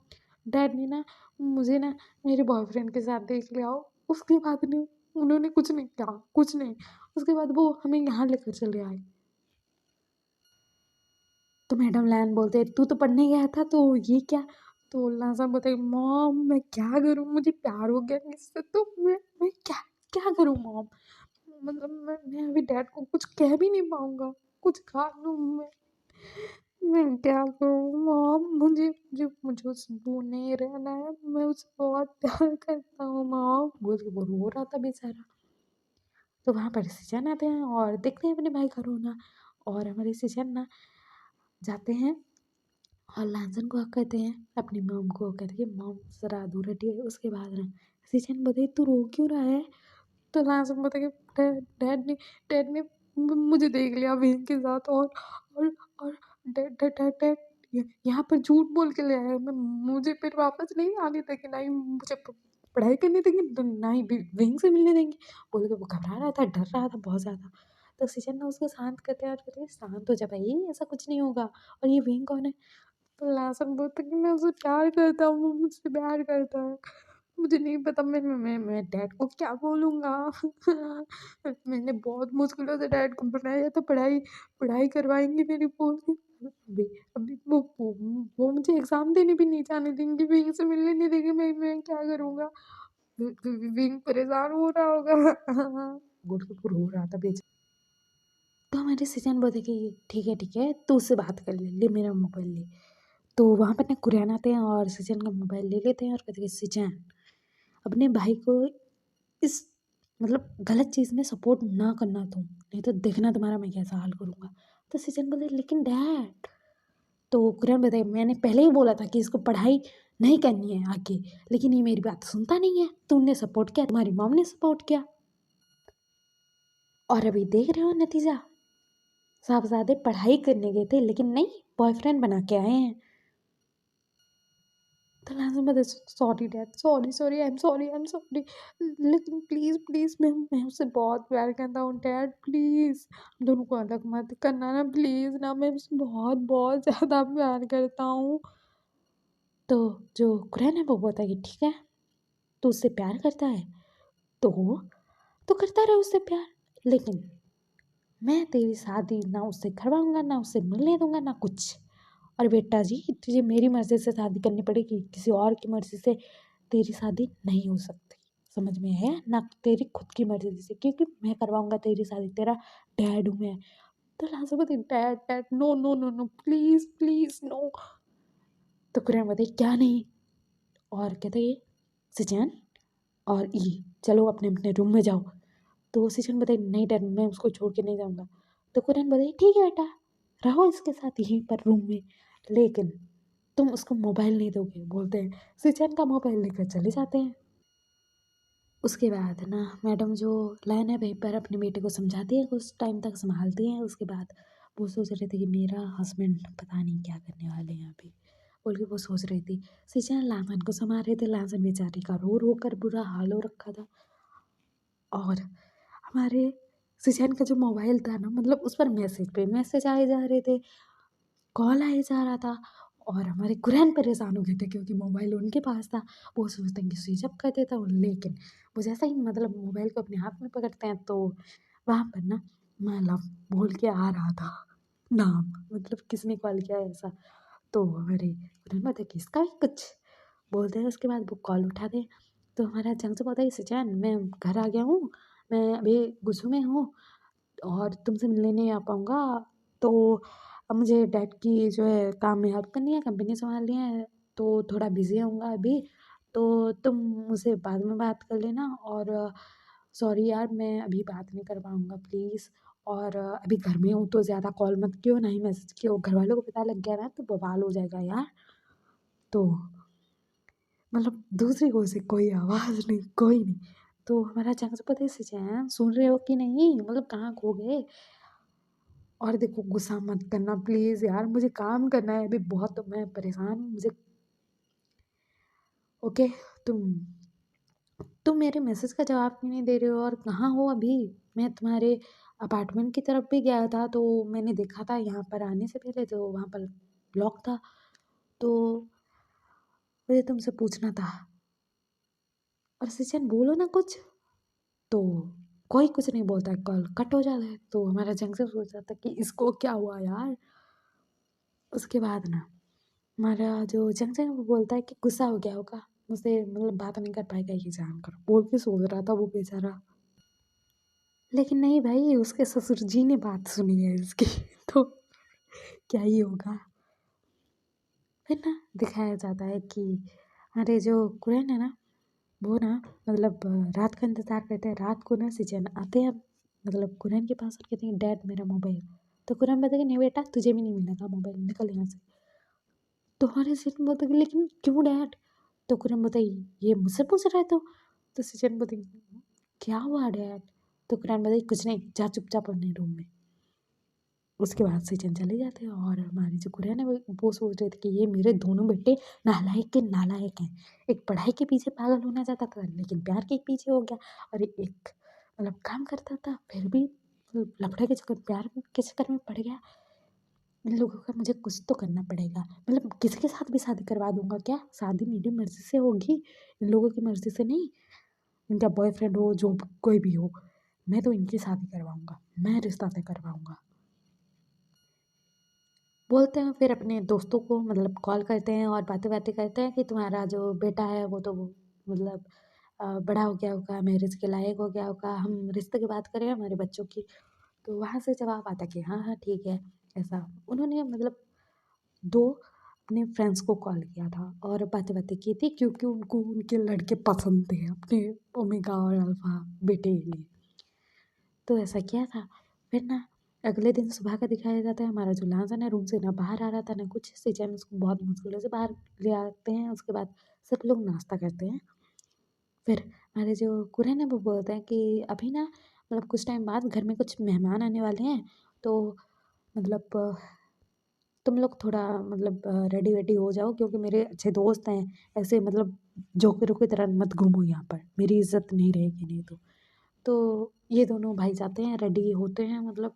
डैड ने ना मुझे ना मेरे बॉयफ्रेंड के साथ देख लिया। उसके बाद नहीं, उन्होंने कुछ नहीं कहा, कुछ नहीं। उसके बाद वो हमें यहाँ लेकर चले आए। तो मैडम लायन बोलते तू तो पढ़ने गया था तो ये क्या। तो लाजम बोलते मॉम मैं क्या करूँ, मुझे प्यार हो गया इससे, तो मैं क्या क्या करूँ मॉम, मतलब मैं अभी डैड को कुछ कह भी नहीं पाऊंगा, कुछ खा लूँ मैं क्या करूँ मॉम, मुझे मुझे मुझे उससे दूर नहीं रहना है, मैं उससे बहुत प्यार करता हूँ मॉम बोल के वो रो रहा था बेचारा। तो वहाँ पर सिचन आते हैं और देखते हैं अपने भाई का रोना। और हमारे सिचन ना जाते हैं और लांसन को हक कहते हैं, अपनी मॉम को कहते हैं कि मॉम ज़रा दूर हटिए। उसके बाद ना सिचन बोलते तू रो क्यों रहा है। तो लांसन बोलता कि डैड ने मुझे देख लिया बहन के साथ और और डैड यहाँ पर झूठ बोल के ले आया, मैं मुझे फिर वापस नहीं आने देंगे, ना ही मुझे पढ़ाई करने देंगे, तो ना ही विंग से मिलने देंगे बोल के वो घबरा रहा था, डर रहा था बहुत ज़्यादा। तो सिचन ना उसको शांत करते हैं और कहते हैं शांत हो जा भाई, ऐसा कुछ नहीं होगा। और ये विंग कौन है। तो लासन बोलता कि मैं उससे प्यार करता हूँ, वो मुझसे प्यार करता है। मुझे नहीं पता मैं डैड को क्या बोलूँगा। मैंने बहुत मुश्किलों से डैड को मनाया था, पढ़ाई पढ़ाई करवाएँगे मेरी बोल के। अभी अभी वो मुझे एग्ज़ाम देने भी नहीं जाने देंगे, विंग से मिलने नहीं देंगे, मैं क्या करूँगा? विंग परेशान हो रहा होगा। बोल के रो रहा था बेचारा। तो हमारे सृजन बोलते कि ठीक है तू उससे बात कर ले मेरा मोबाइल ले। तो वहाँ पर ना कुरियन आते हैं और सृजन का मोबाइल ले लेते हैं और कहते हैं सृजन अपने भाई को इस मतलब गलत चीज़ में सपोर्ट ना करना तुम, नहीं तो देखना तुम्हारा मैं कैसा हाल करूँगा। तो सृजन बोले लेकिन डैड, तो कुरियन बताए मैंने पहले ही बोला था कि इसको पढ़ाई नहीं करनी है आगे, लेकिन ये मेरी बात सुनता नहीं है। तुमने सपोर्ट किया, तुम्हारी मॉम ने सपोर्ट किया और अभी देख रहे हो नतीजा। साहबजादे पढ़ाई करने गए थे लेकिन नहीं, बॉयफ्रेंड बना के आए हैं। तो लास्ट में sorry dad, sorry I am sorry, लेकिन प्लीज़ प्लीज़ मैं उससे बहुत प्यार करता हूँ डैड, प्लीज़ हम दोनों को अलग मत करना ना प्लीज़ ना, मैं उससे बहुत बहुत ज़्यादा प्यार करता हूँ। तो जो कुरैन है वो बोलता है कि ठीक है तू उससे प्यार करता है तो करता रहे उससे प्यार, लेकिन मैं तेरी शादी ना उससे करवाऊंगा, ना उससे मिलने दूंगा, ना कुछ। और बेटा जी तुझे मेरी मर्ज़ी से शादी करनी पड़ेगी, किसी और की मर्ज़ी से तेरी शादी नहीं हो सकती। समझ में आया? ना तेरी खुद की मर्ज़ी से, क्योंकि मैं करवाऊँगा तेरी शादी, तेरा डैड हूँ मैं। तो लास्ट में बोलती dad dad no no no no please please no. तो कुरैन बोलती क्या नहीं? और कहते ये सृजन और ई चलो अपने अपने रूम में जाओ। तो सृजन बताए नहीं डैड मैं उसको छोड़ के नहीं जाऊँगा। तो कुरैन बताए ठीक है बेटा रहो इसके साथ यहीं पर रूम में, लेकिन तुम उसको मोबाइल नहीं दोगे। बोलते हैं सृजन का मोबाइल लेकर चले जाते हैं। उसके बाद ना मैडम जो लाइन है वहीं पर अपने बेटे को समझाती है, कुछ टाइम तक संभालती हैं। उसके बाद वो सोच रहे थे कि मेरा हस्बैंड पता नहीं क्या करने वाले हैं यहाँ पे, बोल के वो सोच रही थी। सृजन लासन को संभाल रहे थे, लासन बेचारी का रो रो कर बुरा हाल हो रखा था। और हमारे सृजन का जो मोबाइल था ना, मतलब उस पर मैसेज पे मैसेज आए जा रहे थे, कॉल आए जा रहा था। और हमारे कुरैन परेशान हो गए थे क्योंकि मोबाइल उनके पास था। वो सोचते हैं कि स्विच ऑफ कर देता हूँ, लेकिन वो जैसा ही मतलब मोबाइल को अपने हाथ में पकड़ते हैं तो वहाँ पर ना माय लव बोल के आ रहा था नाम, मतलब किसने कॉल किया है ऐसा। तो हमारे कुरैन बोलते कि इसका भी कुछ बोलते हैं। उसके बाद वो कॉल उठाते हैं। तो हमारा जंग से बोलता है सृजन मैं घर आ गया हूँ, मैं अभी गुस्से में हूँ और तुमसे मिलने नहीं आ पाऊँगा। तो अब मुझे डैड की जो है काम में हेल्प करनी है, कंपनी संभालनी है, तो थोड़ा बिज़ी होऊँगा अभी। तो तुम मुझसे बाद में बात कर लेना और सॉरी यार मैं अभी बात नहीं कर पाऊँगा प्लीज़। और अभी घर में हूँ तो ज़्यादा कॉल मत कियो, ना ही मैसेज कियो, घरवालों को पता लग गया ना तो बवाल हो जाएगा यार। तो मतलब दूसरी ओर से कोई आवाज़ नहीं, कोई नहीं। तो हमारा चाचा पता है सृजन सुन रहे हो कि नहीं? मतलब कहाँ खो गए? और देखो गुस्सा मत करना प्लीज़ यार, मुझे काम करना है अभी बहुत, मैं परेशान हूँ मुझे। ओके तुम तुम मेरे मैसेज का जवाब क्यों नहीं दे रहे हो और कहाँ हो अभी? मैं तुम्हारे अपार्टमेंट की तरफ भी गया था तो मैंने देखा था यहाँ पर आने से पहले तो वहाँ पर लॉक था। तो मुझे तुमसे पूछना था। और सृजन बोलो ना कुछ। तो कोई कुछ नहीं बोलता है, कॉल कट हो जाता है। तो हमारा जंक्शन सोच रहा था कि इसको क्या हुआ यार। उसके बाद ना हमारा जो जंक्शन है वो बोलता है कि गुस्सा हो गया होगा मुझसे, मतलब बात नहीं कर पाएगा ये जानकर, बोल के सोच रहा था वो बेचारा। लेकिन नहीं भाई उसके ससुर जी ने बात सुनी है इसकी। तो क्या ही होगा। फिर ना दिखाया जाता है कि हमारे जो कुरैन है ना वो ना मतलब रात का इंतज़ार करते हैं। रात को ना सृजन आते हैं मतलब कुरैन के पास और कहते हैं डैड मेरा मोबाइल। तो कुरैन बोलता है कि नहीं बेटा तुझे भी नहीं मिलेगा मोबाइल, निकल यहाँ से। तो हमारे सृजन बोलता है कि लेकिन क्यों डैड? तो कुरैन बोलता है ये मुझसे पूछ रहा है तो सृजन बोलती क्या हुआ डैड? तो कुरैन बोलता है कुछ नहीं जा चुपचाप अपने रूम में। उसके बाद सृजन चले जाते हैं और हमारी जो कुरैन है वो सोच रहे थे कि ये मेरे दोनों बेटे नालायक के नालायक हैं। एक पढ़ाई के पीछे पागल होना चाहता था लेकिन प्यार के पीछे हो गया, और एक मतलब काम करता था फिर भी लफड़े के चक्कर प्यार के चक्कर में पड़ गया। इन लोगों का मुझे कुछ तो करना पड़ेगा। मतलब किसी के साथ भी शादी करवा दूँगा क्या? शादी मेरी मर्ज़ी से होगी, इन लोगों की मर्ज़ी से नहीं। इनका बॉयफ्रेंड हो, जो कोई भी हो, मैं तो इनकी शादी करवाऊँगा, मैं रिश्ता तय करवाऊँगा। बोलते हैं फिर अपने दोस्तों को, मतलब कॉल करते हैं और बातें-वातें करते हैं कि तुम्हारा जो बेटा है वो तो मतलब बड़ा हो गया होगा, मैरिज के लायक हो गया होगा, हम रिश्ते की बात करें हमारे बच्चों की। तो वहाँ से जवाब आता कि हाँ, हाँ, ठीक है, ऐसा। उन्होंने मतलब 2 अपने फ्रेंड्स को कॉल किया था और बातें-वातें की थी, क्योंकि उनको उनके लड़के पसंद थे अपने ओमेगा और अल्फा बेटे के लिए। तो ऐसा किया था। फिर ना अगले दिन सुबह का दिखाया जाता है, हमारा जो लांसन है रूम से ना बाहर आ रहा था ना कुछ, सिचन उसको बहुत मुश्किलों से बाहर ले आते हैं। उसके बाद सब लोग नाश्ता करते हैं। फिर हमारे जो कुरन है वो बोलते हैं कि अभी ना मतलब कुछ टाइम बाद घर में कुछ मेहमान आने वाले हैं, तो मतलब तुम लोग थोड़ा मतलब रेडी-वेडी हो जाओ, क्योंकि मेरे अच्छे दोस्त हैं। ऐसे मतलब जोकरों की तरह मत घूमो यहाँ पर, मेरी इज़्ज़त नहीं रहेगी नहीं तो। तो ये दोनों भाई जाते हैं, रेडी होते हैं, मतलब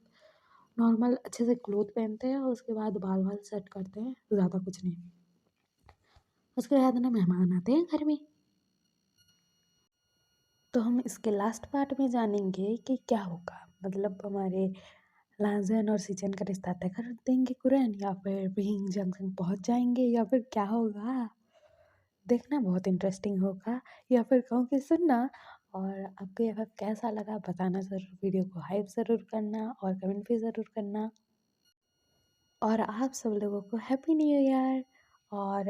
नॉर्मल अच्छे से क्लॉथ पहनते हैं और उसके बाद बाल-वाल सेट करते हैं, ज़्यादा कुछ नहीं। उसके बाद ना मेहमान आते हैं घर में। तो हम इसके लास्ट पार्ट में जानेंगे कि क्या होगा। मतलब हमारे लाज़न और सिचन का रिश्ता तय कर देंगे कुरैन, या फिर बीइंग जंक्शन पहुँच जाएँगे, या फिर क्या होगा? देखना बहुत इंटरेस्टिंग होगा, या फिर कहूँ कि सुनना। और आपको यह कैसा लगा बताना ज़रूर, वीडियो को हाइप ज़रूर करना और कमेंट भी ज़रूर करना। और आप सब लोगों को हैप्पी न्यू ईयर। और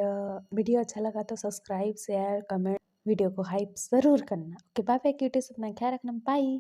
वीडियो अच्छा लगा तो सब्सक्राइब, शेयर, कमेंट, वीडियो को हाइप ज़रूर करना। ओके, बाय बाय क्यूटीज़, अपना ख्याल रखना, बाय।